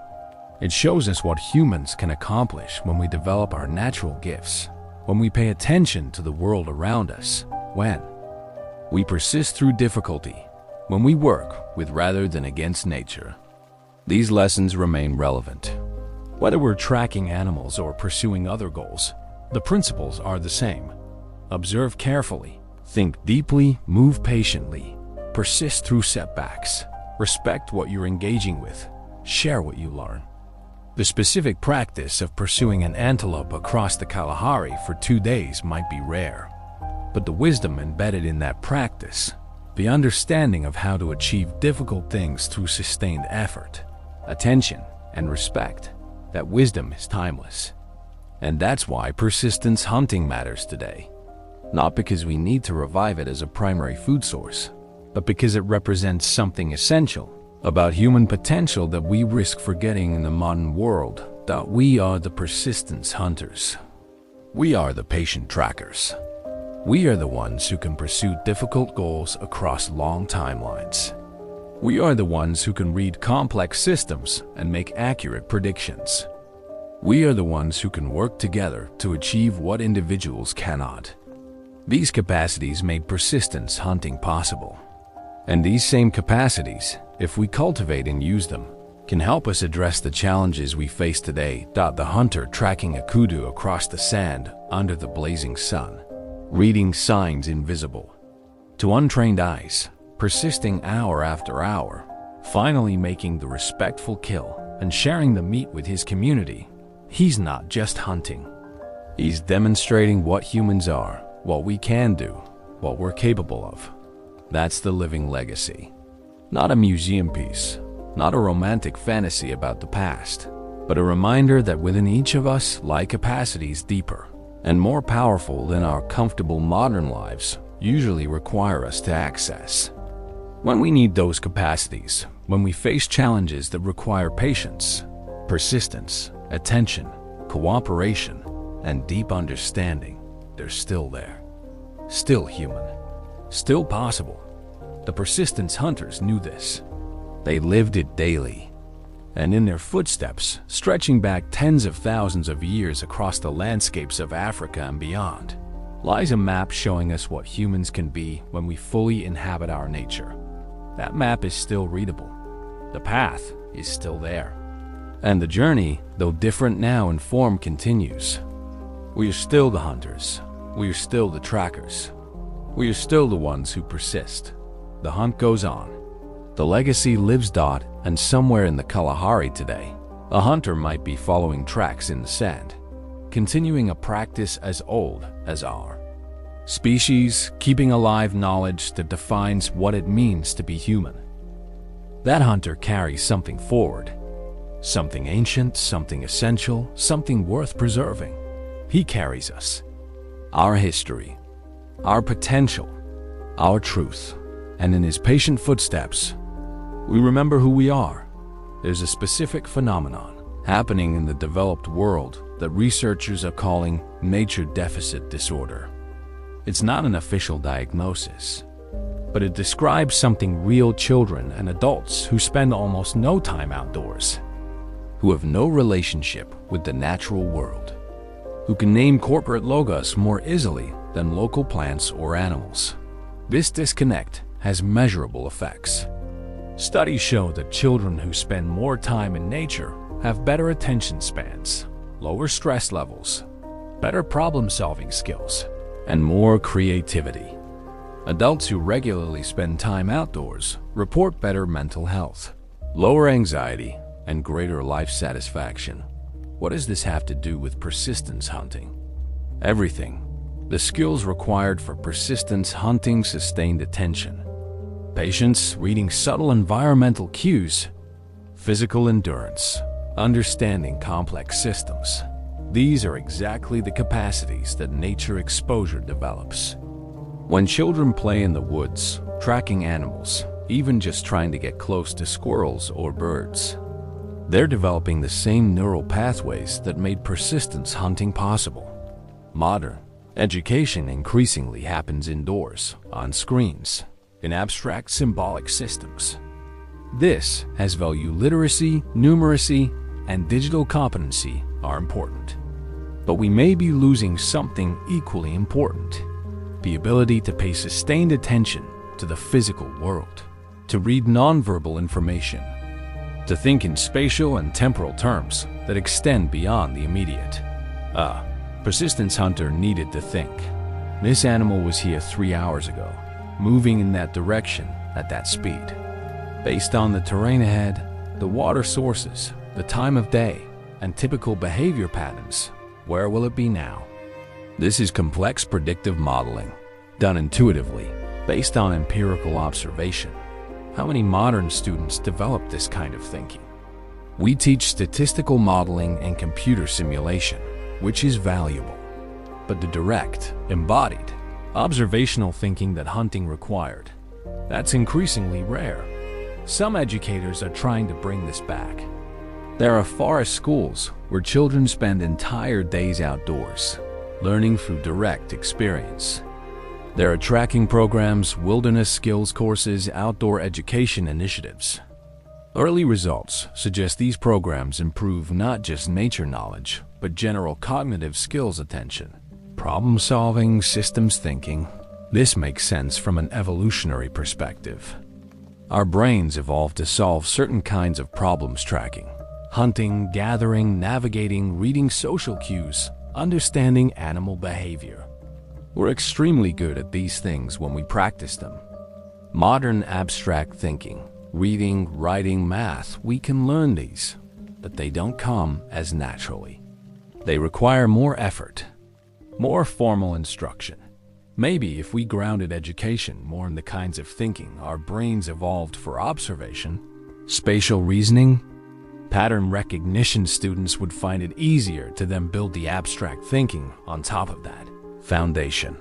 It shows us what humans can accomplish when we develop our natural gifts, when we pay attention to the world around us, when we persist through difficulty, when we work with rather than against nature. These lessons remain relevant. Whether we're tracking animals or pursuing other goals, the principles are the same. Observe carefully, think deeply, move patiently, persist through setbacks, respect what you're engaging with, share what you learn. The specific practice of pursuing an antelope across the Kalahari for 2 days might be rare, but the wisdom embedded in that practice, the understanding of how to achieve difficult things through sustained effort, attention, and respect, that wisdom is timeless. And that's why persistence hunting matters today. Not because we need to revive it as a primary food source, but because it represents something essential about human potential that we risk forgetting in the modern world. That we are the persistence hunters. We are the patient trackers. We are the ones who can pursue difficult goals across long timelines. We are the ones who can read complex systems and make accurate predictions. We are the ones who can work together to achieve what individuals cannot. These capacities made persistence hunting possible. And these same capacities, if we cultivate and use them, can help us address the challenges we face today. The hunter tracking a kudu across the sand under the blazing sun, reading signs invisible to untrained eyes, persisting hour after hour, finally making the respectful kill and sharing the meat with his community. He's not just hunting. He's demonstrating what humans are, what we can do, what we're capable of. That's the living legacy. Not a museum piece, not a romantic fantasy about the past, but a reminder that within each of us lie capacities deeper and more powerful than our comfortable modern lives usually require us to access. When we need those capacities, when we face challenges that require patience, persistence, attention, cooperation, and deep understanding, they're still there. Still human. Still possible. The persistence hunters knew this. They lived it daily. And in their footsteps, stretching back tens of thousands of years across the landscapes of Africa and beyond, lies a map showing us what humans can be when we fully inhabit our nature. That map is still readable. The path is still there. And the journey, though different now in form, continues. We are still the hunters. We are still the trackers. We are still the ones who persist. The hunt goes on. The legacy lives. And somewhere in the Kalahari today, a hunter might be following tracks in the sand, continuing a practice as old as our species, keeping alive knowledge that defines what it means to be human. That hunter carries something forward, something ancient, something essential, something worth preserving. He carries us, our history, our potential, our truth, and in his patient footsteps, we remember who we are. There's a specific phenomenon happening in the developed world that researchers are calling nature deficit disorder. It's not an official diagnosis, but it describes something real. Children and adults who spend almost no time outdoors, who have no relationship with the natural world, who can name corporate logos more easily than local plants or animals. This disconnect has measurable effects. Studies show that children who spend more time in nature have better attention spans, lower stress levels, better problem-solving skills, and more creativity. Adults who regularly spend time outdoors report better mental health, lower anxiety, and greater life satisfaction. What does this have to do with persistence hunting? Everything. The skills required for persistence hunting: sustained attention, patience, reading subtle environmental cues, physical endurance, understanding complex systems. These are exactly the capacities that nature exposure develops. When children play in the woods, tracking animals, even just trying to get close to squirrels or birds, they're developing the same neural pathways that made persistence hunting possible. Modern education increasingly happens indoors, on screens, in abstract symbolic systems. This has value. Literacy, numeracy, and digital competency are important. But we may be losing something equally important: the ability to pay sustained attention to the physical world, to read nonverbal information, to think in spatial and temporal terms that extend beyond the immediate. Persistence hunter needed to think. This animal was here 3 hours ago, moving in that direction at that speed. Based on the terrain ahead, the water sources, the time of day, and typical behavior patterns, where will it be now? This is complex predictive modeling, done intuitively, based on empirical observation. How many modern students develop this kind of thinking? We teach statistical modeling and computer simulation, which is valuable. But the direct, embodied, observational thinking that hunting required, that's increasingly rare. Some educators are trying to bring this back. There are forest schools where children spend entire days outdoors, learning through direct experience. There are tracking programs, wilderness skills courses, outdoor education initiatives. Early results suggest these programs improve not just nature knowledge, but general cognitive skills, attention, problem solving, systems thinking. This makes sense from an evolutionary perspective. Our brains evolved to solve certain kinds of problems: tracking, hunting, gathering, navigating, reading social cues, understanding animal behavior. We're extremely good at these things when we practice them. Modern abstract thinking, reading, writing, math, we can learn these, but they don't come as naturally. They require more effort, more formal instruction. Maybe if we grounded education more in the kinds of thinking our brains evolved for: observation, spatial reasoning, pattern recognition, students would find it easier to then build the abstract thinking on top of that foundation.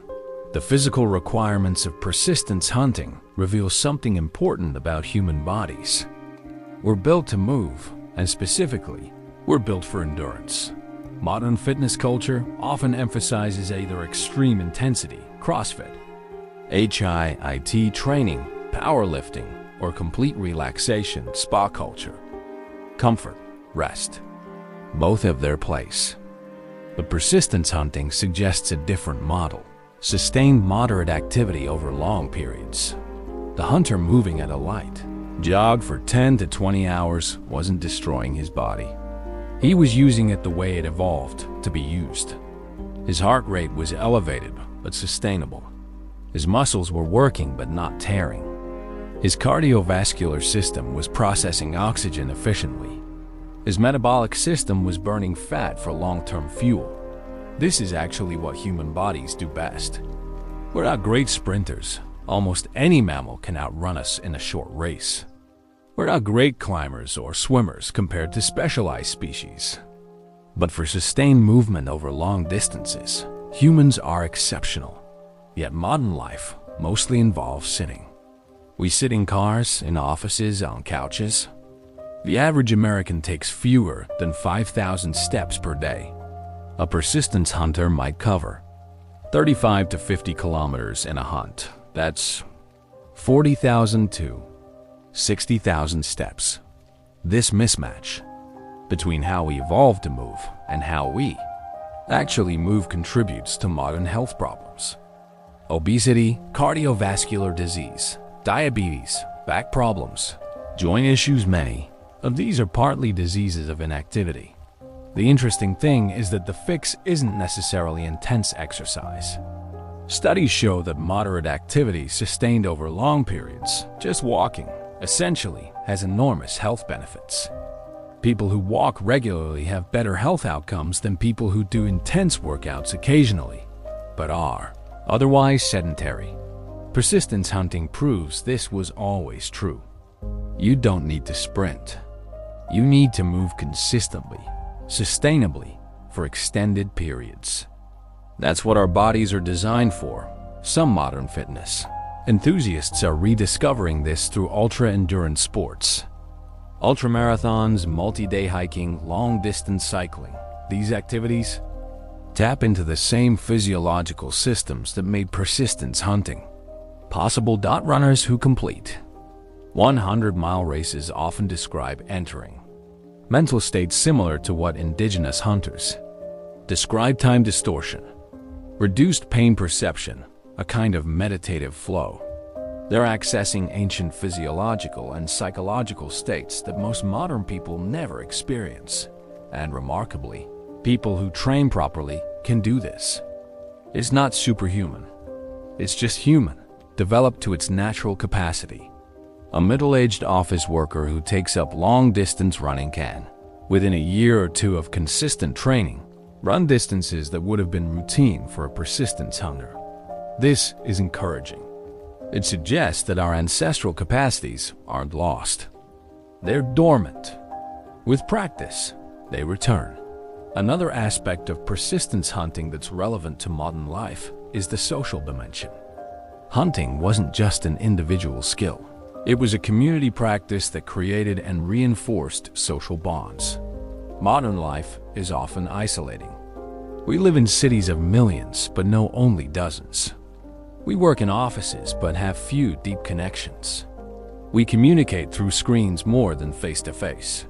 The physical requirements of persistence hunting reveal something important about human bodies. We're built to move, and specifically, we're built for endurance. Modern fitness culture often emphasizes either extreme intensity, CrossFit, HIIT training, powerlifting, or complete relaxation, spa culture. Comfort, rest, both have their place. But persistence hunting suggests a different model. sustained moderate activity over long periods. The hunter moving at a light jog for 10 to 20 hours wasn't destroying his body. He was using it the way it evolved to be used. His heart rate was elevated but sustainable. His muscles were working but not tearing. His cardiovascular system was processing oxygen efficiently. His metabolic system was burning fat for long-term fuel. This is actually what human bodies do best. We're not great sprinters. Almost any mammal can outrun us in a short race. We're not great climbers or swimmers compared to specialized species. But for sustained movement over long distances, humans are exceptional. Yet modern life mostly involves sitting. We sit in cars, in offices, on couches. The average American takes fewer than 5,000 steps per day. A persistence hunter might cover 35 to 50 kilometers in a hunt. That's 40,000 to 60,000 steps. This mismatch between how we evolved to move and how we actually move contributes to modern health problems. Obesity, cardiovascular disease, diabetes, back problems, joint issues, many of these are partly diseases of inactivity. The interesting thing is that the fix isn't necessarily intense exercise. Studies show that moderate activity sustained over long periods, just walking, essentially has enormous health benefits. People who walk regularly have better health outcomes than people who do intense workouts occasionally, but are otherwise sedentary. Persistence hunting proves this was always true. You don't need to sprint. You need to move consistently, sustainably, for extended periods. That's what our bodies are designed for. Some modern fitness enthusiasts are rediscovering this through ultra-endurance sports. Ultramarathons, multi-day hiking, long-distance cycling. These activities tap into the same physiological systems that made persistence hunting possible. Runners who complete 100-mile races often describe entering mental states similar to what indigenous hunters describe: time distortion, reduced pain perception, a kind of meditative flow. They're accessing ancient physiological and psychological states that most modern people never experience. And remarkably, people who train properly can do this. It's not superhuman. It's just human, developed to its natural capacity. A middle-aged office worker who takes up long-distance running can, within a year or two of consistent training, run distances that would have been routine for a persistence hunter. This is encouraging. It suggests that our ancestral capacities aren't lost. They're dormant. With practice, they return. Another aspect of persistence hunting that's relevant to modern life is the social dimension. Hunting wasn't just an individual skill. It was a community practice that created and reinforced social bonds. Modern life is often isolating. We live in cities of millions, but know only dozens. We work in offices, but have few deep connections. We communicate through screens more than face-to-face.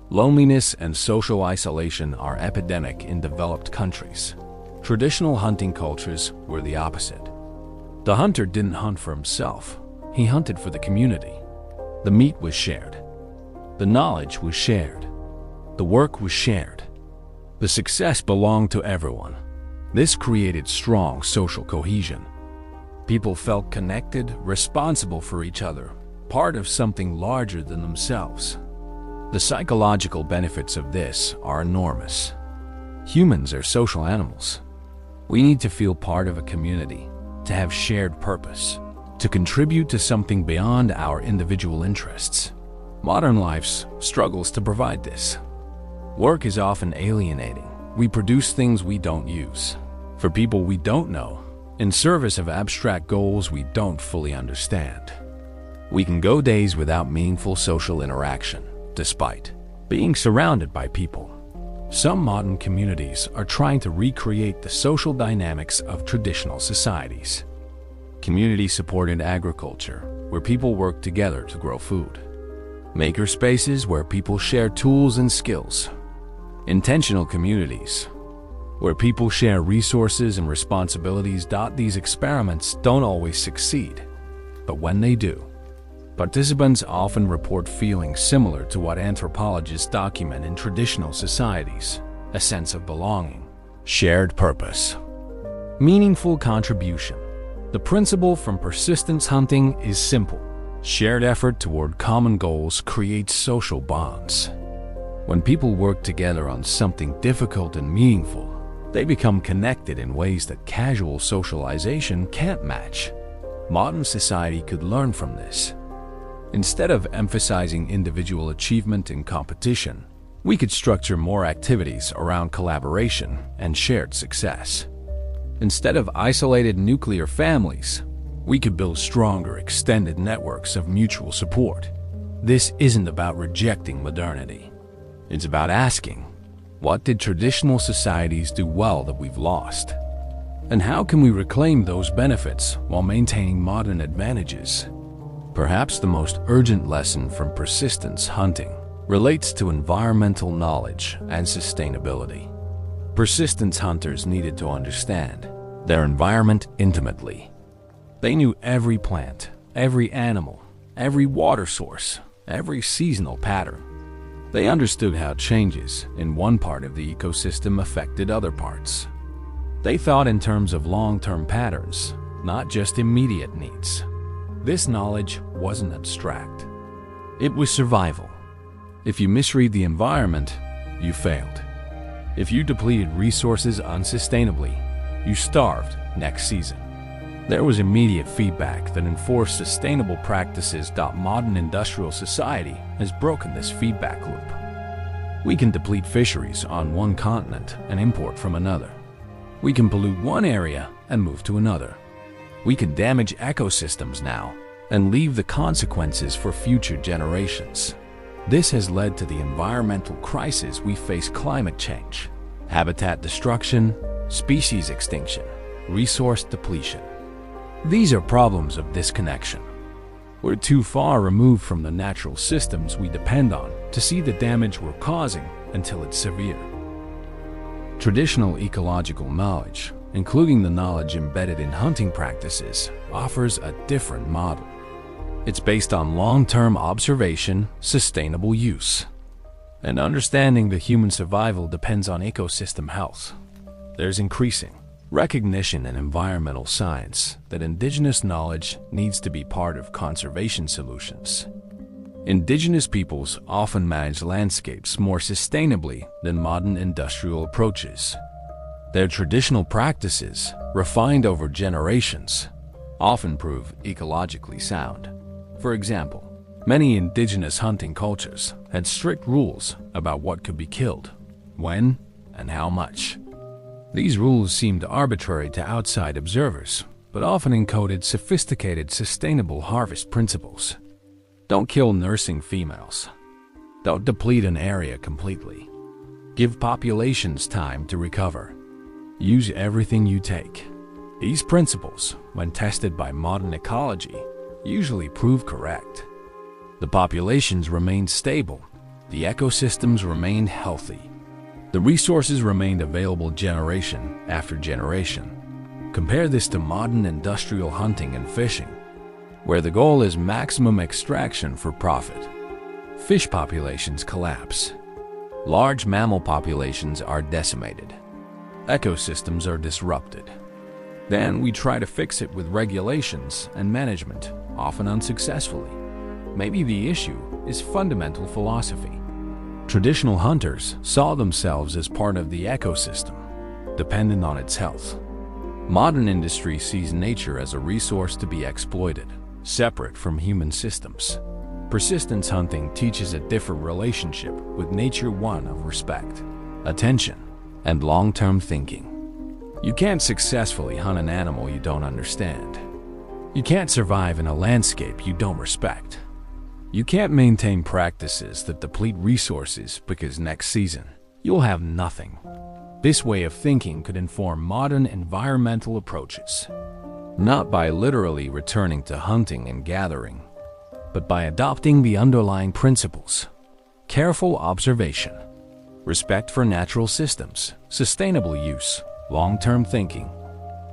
Loneliness and social isolation are epidemic in developed countries. Traditional hunting cultures were the opposite. The hunter didn't hunt for himself. He hunted for the community. The meat was shared. The knowledge was shared. The work was shared. The success belonged to everyone. This created strong social cohesion. People felt connected, responsible for each other, part of something larger than themselves. The psychological benefits of this are enormous. Humans are social animals. We need to feel part of a community, to have shared purpose, to contribute to something beyond our individual interests. Modern life struggles to provide this. Work is often alienating. We produce things we don't use, for people we don't know, in service of abstract goals we don't fully understand. We can go days without meaningful social interaction, despite being surrounded by people. Some modern communities are trying to recreate the social dynamics of traditional societies. Community-supported agriculture, where people work together to grow food. Maker spaces where people share tools and skills. Intentional communities, where people share resources and responsibilities. These experiments don't always succeed, but when they do, participants often report feelings similar to what anthropologists document in traditional societies: a sense of belonging, shared purpose, meaningful contribution. The principle from persistence hunting is simple. Shared effort toward common goals creates social bonds. When people work together on something difficult and meaningful, they become connected in ways that casual socialization can't match. Modern society could learn from this. Instead of emphasizing individual achievement and competition, we could structure more activities around collaboration and shared success. Instead of isolated nuclear families, we could build stronger extended networks of mutual support. This isn't about rejecting modernity. It's about asking, what did traditional societies do well that we've lost? And how can we reclaim those benefits while maintaining modern advantages? Perhaps the most urgent lesson from persistence hunting relates to environmental knowledge and sustainability. Persistence hunters needed to understand their environment intimately. They knew every plant, every animal, every water source, every seasonal pattern. They understood how changes in one part of the ecosystem affected other parts. They thought in terms of long-term patterns, not just immediate needs. This knowledge wasn't abstract. It was survival. If you misread the environment, you failed. If you depleted resources unsustainably, you starved next season. There was immediate feedback that enforced sustainable practices. Modern industrial society has broken this feedback loop. We can deplete fisheries on one continent and import from another. We can pollute one area and move to another. We can damage ecosystems now and leave the consequences for future generations. This has led to the environmental crisis we face: climate change, habitat destruction, species extinction, resource depletion. These are problems of disconnection. We're too far removed from the natural systems we depend on to see the damage we're causing until it's severe. Traditional ecological knowledge, including the knowledge embedded in hunting practices, offers a different model. It's based on long-term observation, sustainable use, and understanding that human survival depends on ecosystem health. There's increasing recognition in environmental science that indigenous knowledge needs to be part of conservation solutions. Indigenous peoples often manage landscapes more sustainably than modern industrial approaches. Their traditional practices, refined over generations, often prove ecologically sound. For example, many indigenous hunting cultures had strict rules about what could be killed, when, and how much. These rules seemed arbitrary to outside observers, but often encoded sophisticated sustainable harvest principles. Don't kill nursing females. Don't deplete an area completely. Give populations time to recover. Use everything you take. These principles, when tested by modern ecology, usually prove correct. The populations remained stable. The ecosystems remained healthy. The resources remained available generation after generation. Compare this to modern industrial hunting and fishing, where the goal is maximum extraction for profit. Fish populations collapse. Large mammal populations are decimated. Ecosystems are disrupted. Then we try to fix it with regulations and management, often unsuccessfully. Maybe the issue is fundamental philosophy. Traditional hunters saw themselves as part of the ecosystem, dependent on its health. Modern industry sees nature as a resource to be exploited, separate from human systems. Persistence hunting teaches a different relationship with nature, one of respect, attention, and long-term thinking. You can't successfully hunt an animal you don't understand. You can't survive in a landscape you don't respect. You can't maintain practices that deplete resources because next season you'll have nothing. This way of thinking could inform modern environmental approaches, not by literally returning to hunting and gathering, but by adopting the underlying principles: careful observation, respect for natural systems, sustainable use, long-term thinking,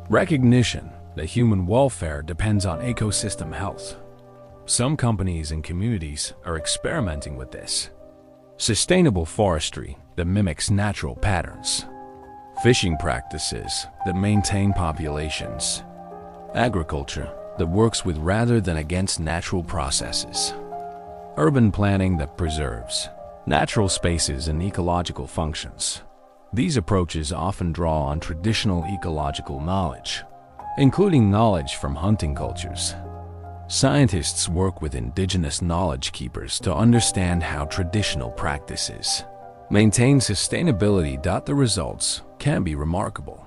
recognition that human welfare depends on ecosystem health. Some companies and communities are experimenting with this. Sustainable forestry that mimics natural patterns, fishing practices that maintain populations, agriculture that works with rather than against natural processes, urban planning that preserves natural spaces and ecological functions. These approaches often draw on traditional ecological knowledge, including knowledge from hunting cultures. Scientists work with indigenous knowledge keepers to understand how traditional practices maintain sustainability. The results can be remarkable.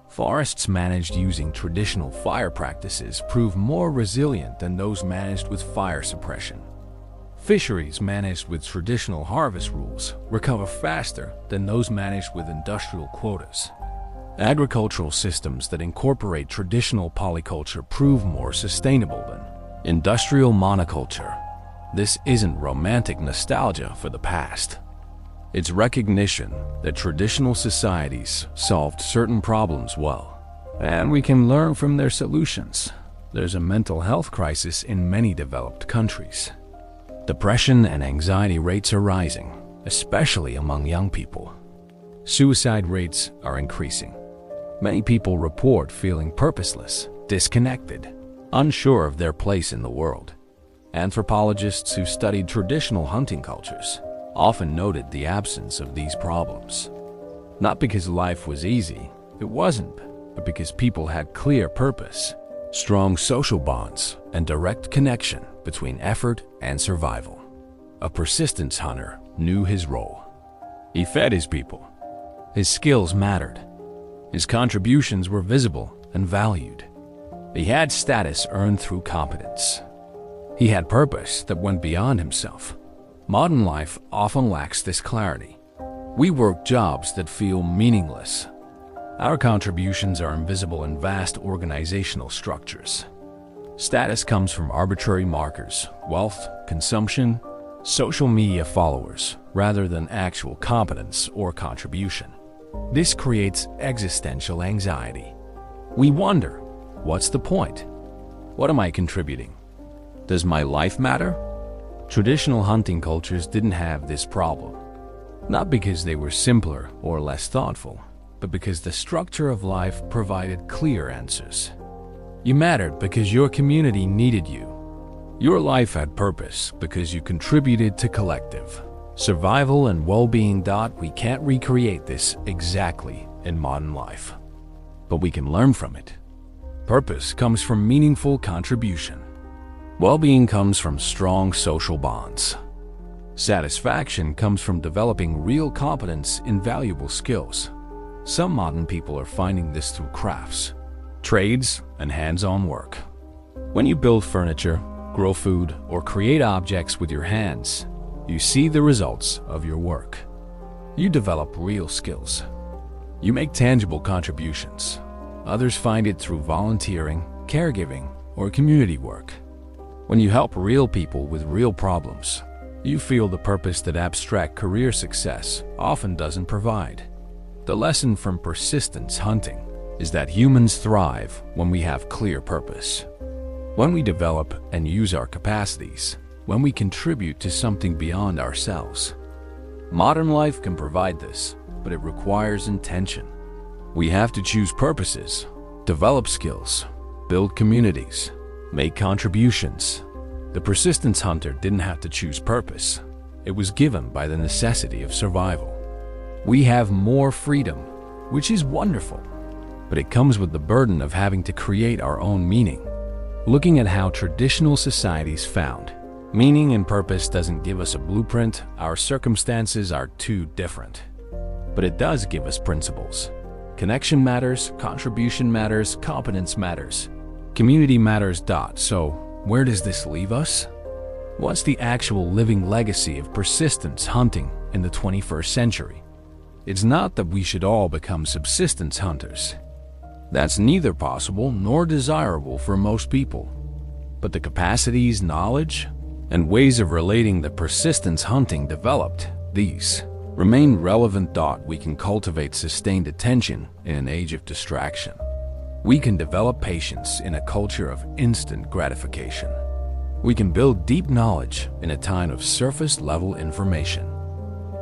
Forests managed using traditional fire practices prove more resilient than those managed with fire suppression. Fisheries managed with traditional harvest rules recover faster than those managed with industrial quotas. Agricultural systems that incorporate traditional polyculture prove more sustainable than industrial monoculture. This isn't romantic nostalgia for the past. It's recognition that traditional societies solved certain problems well, and we can learn from their solutions. There's a mental health crisis in many developed countries. Depression and anxiety rates are rising, especially among young people. Suicide rates are increasing. Many people report feeling purposeless, disconnected, unsure of their place in the world. Anthropologists who studied traditional hunting cultures often noted the absence of these problems. Not because life was easy, it wasn't, but because people had clear purpose, strong social bonds, and direct connection between effort and survival. A persistence hunter knew his role. He fed his people. His skills mattered. His contributions were visible and valued. He had status earned through competence. He had purpose that went beyond himself. Modern life often lacks this clarity. We work jobs that feel meaningless. Our contributions are invisible in vast organizational structures. Status comes from arbitrary markers, wealth, consumption, social media followers, rather than actual competence or contribution. This creates existential anxiety. We wonder, what's the point? What am I contributing? Does my life matter? Traditional hunting cultures didn't have this problem. Not because they were simpler or less thoughtful, but because the structure of life provided clear answers. You mattered because your community needed you. Your life had purpose because you contributed to collective survival and well-being. We can't recreate this exactly in modern life, but we can learn from it. Purpose comes from meaningful contribution. Well-being comes from strong social bonds. Satisfaction comes from developing real competence in valuable skills. Some modern people are finding this through crafts, trades, and hands-on work. When you build furniture, grow food, or create objects with your hands, you see the results of your work. You develop real skills. You make tangible contributions. Others find it through volunteering, caregiving, or community work. When you help real people with real problems, you feel the purpose that abstract career success often doesn't provide. The lesson from persistence hunting is that humans thrive when we have clear purpose. When we develop and use our capacities, when we contribute to something beyond ourselves. Modern life can provide this, but it requires intention. We have to choose purposes, develop skills, build communities, make contributions. The persistence hunter didn't have to choose purpose. It was given by the necessity of survival. We have more freedom, which is wonderful, but it comes with the burden of having to create our own meaning. Looking at how traditional societies found meaning and purpose doesn't give us a blueprint. Our circumstances are too different. But it does give us principles. Connection matters, contribution matters, competence matters, community matters. So, where does this leave us? What's the actual living legacy of persistence hunting in the 21st century? It's not that we should all become subsistence hunters. That's neither possible nor desirable for most people. But the capacities, knowledge, and ways of relating that persistence hunting developed, these Remain relevant. We can cultivate sustained attention in an age of distraction. We can develop patience in a culture of instant gratification. We can build deep knowledge in a time of surface-level information.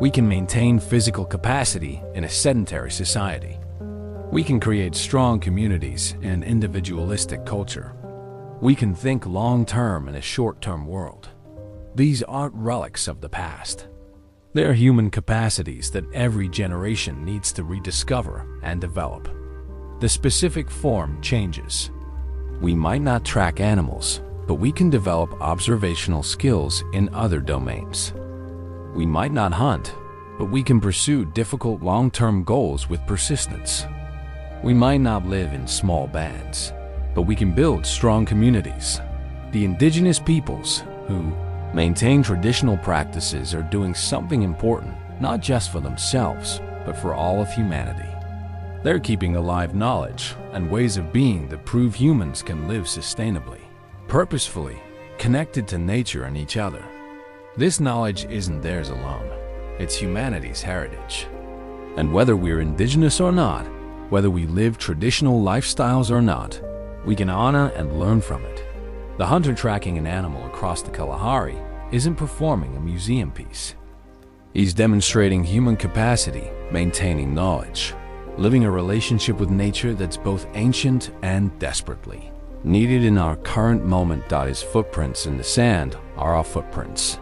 We can maintain physical capacity in a sedentary society. We can create strong communities in an individualistic culture. We can think long-term in a short-term world. These aren't relics of the past. They're human capacities that every generation needs to rediscover and develop. The specific form changes. We might not track animals, but we can develop observational skills in other domains. We might not hunt, but we can pursue difficult long-term goals with persistence. We might not live in small bands, but we can build strong communities. The indigenous peoples who maintain traditional practices are doing something important, not just for themselves, but for all of humanity. They're keeping alive knowledge and ways of being that prove humans can live sustainably, purposefully, connected to nature and each other. This knowledge isn't theirs alone. It's humanity's heritage. And whether we're indigenous or not, whether we live traditional lifestyles or not, we can honor and learn from it. The hunter tracking an animal across the Kalahari isn't performing a museum piece. He's demonstrating human capacity, maintaining knowledge, living a relationship with nature that's both ancient and desperately needed in our current moment. His footprints in the sand are our footprints.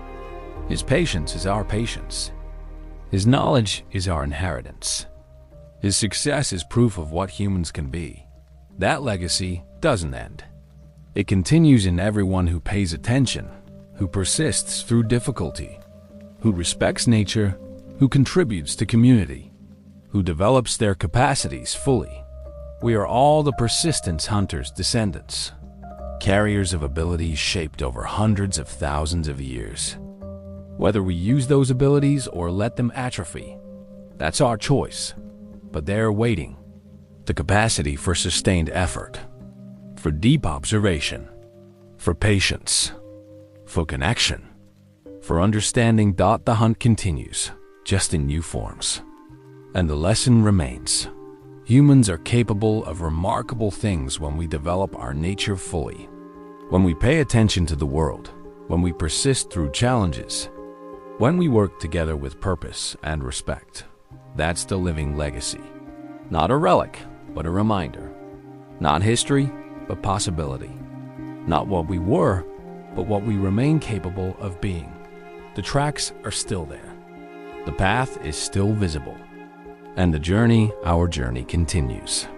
His patience is our patience. His knowledge is our inheritance. His success is proof of what humans can be. That legacy doesn't end. It continues in everyone who pays attention, who persists through difficulty, who respects nature, who contributes to community, who develops their capacities fully. We are all the persistence hunters' descendants, carriers of abilities shaped over hundreds of thousands of years. Whether we use those abilities or let them atrophy, that's our choice. But they're waiting. The capacity for sustained effort, for deep observation, for patience, for connection, for understanding. The hunt continues, just in new forms. And the lesson remains. Humans are capable of remarkable things when we develop our nature fully. When we pay attention to the world, when we persist through challenges, when we work together with purpose and respect. That's the living legacy. Not a relic, but a reminder. Not history, but possibility. Not what we were, but what we remain capable of being. The tracks are still there. The path is still visible. And the journey, our journey, continues.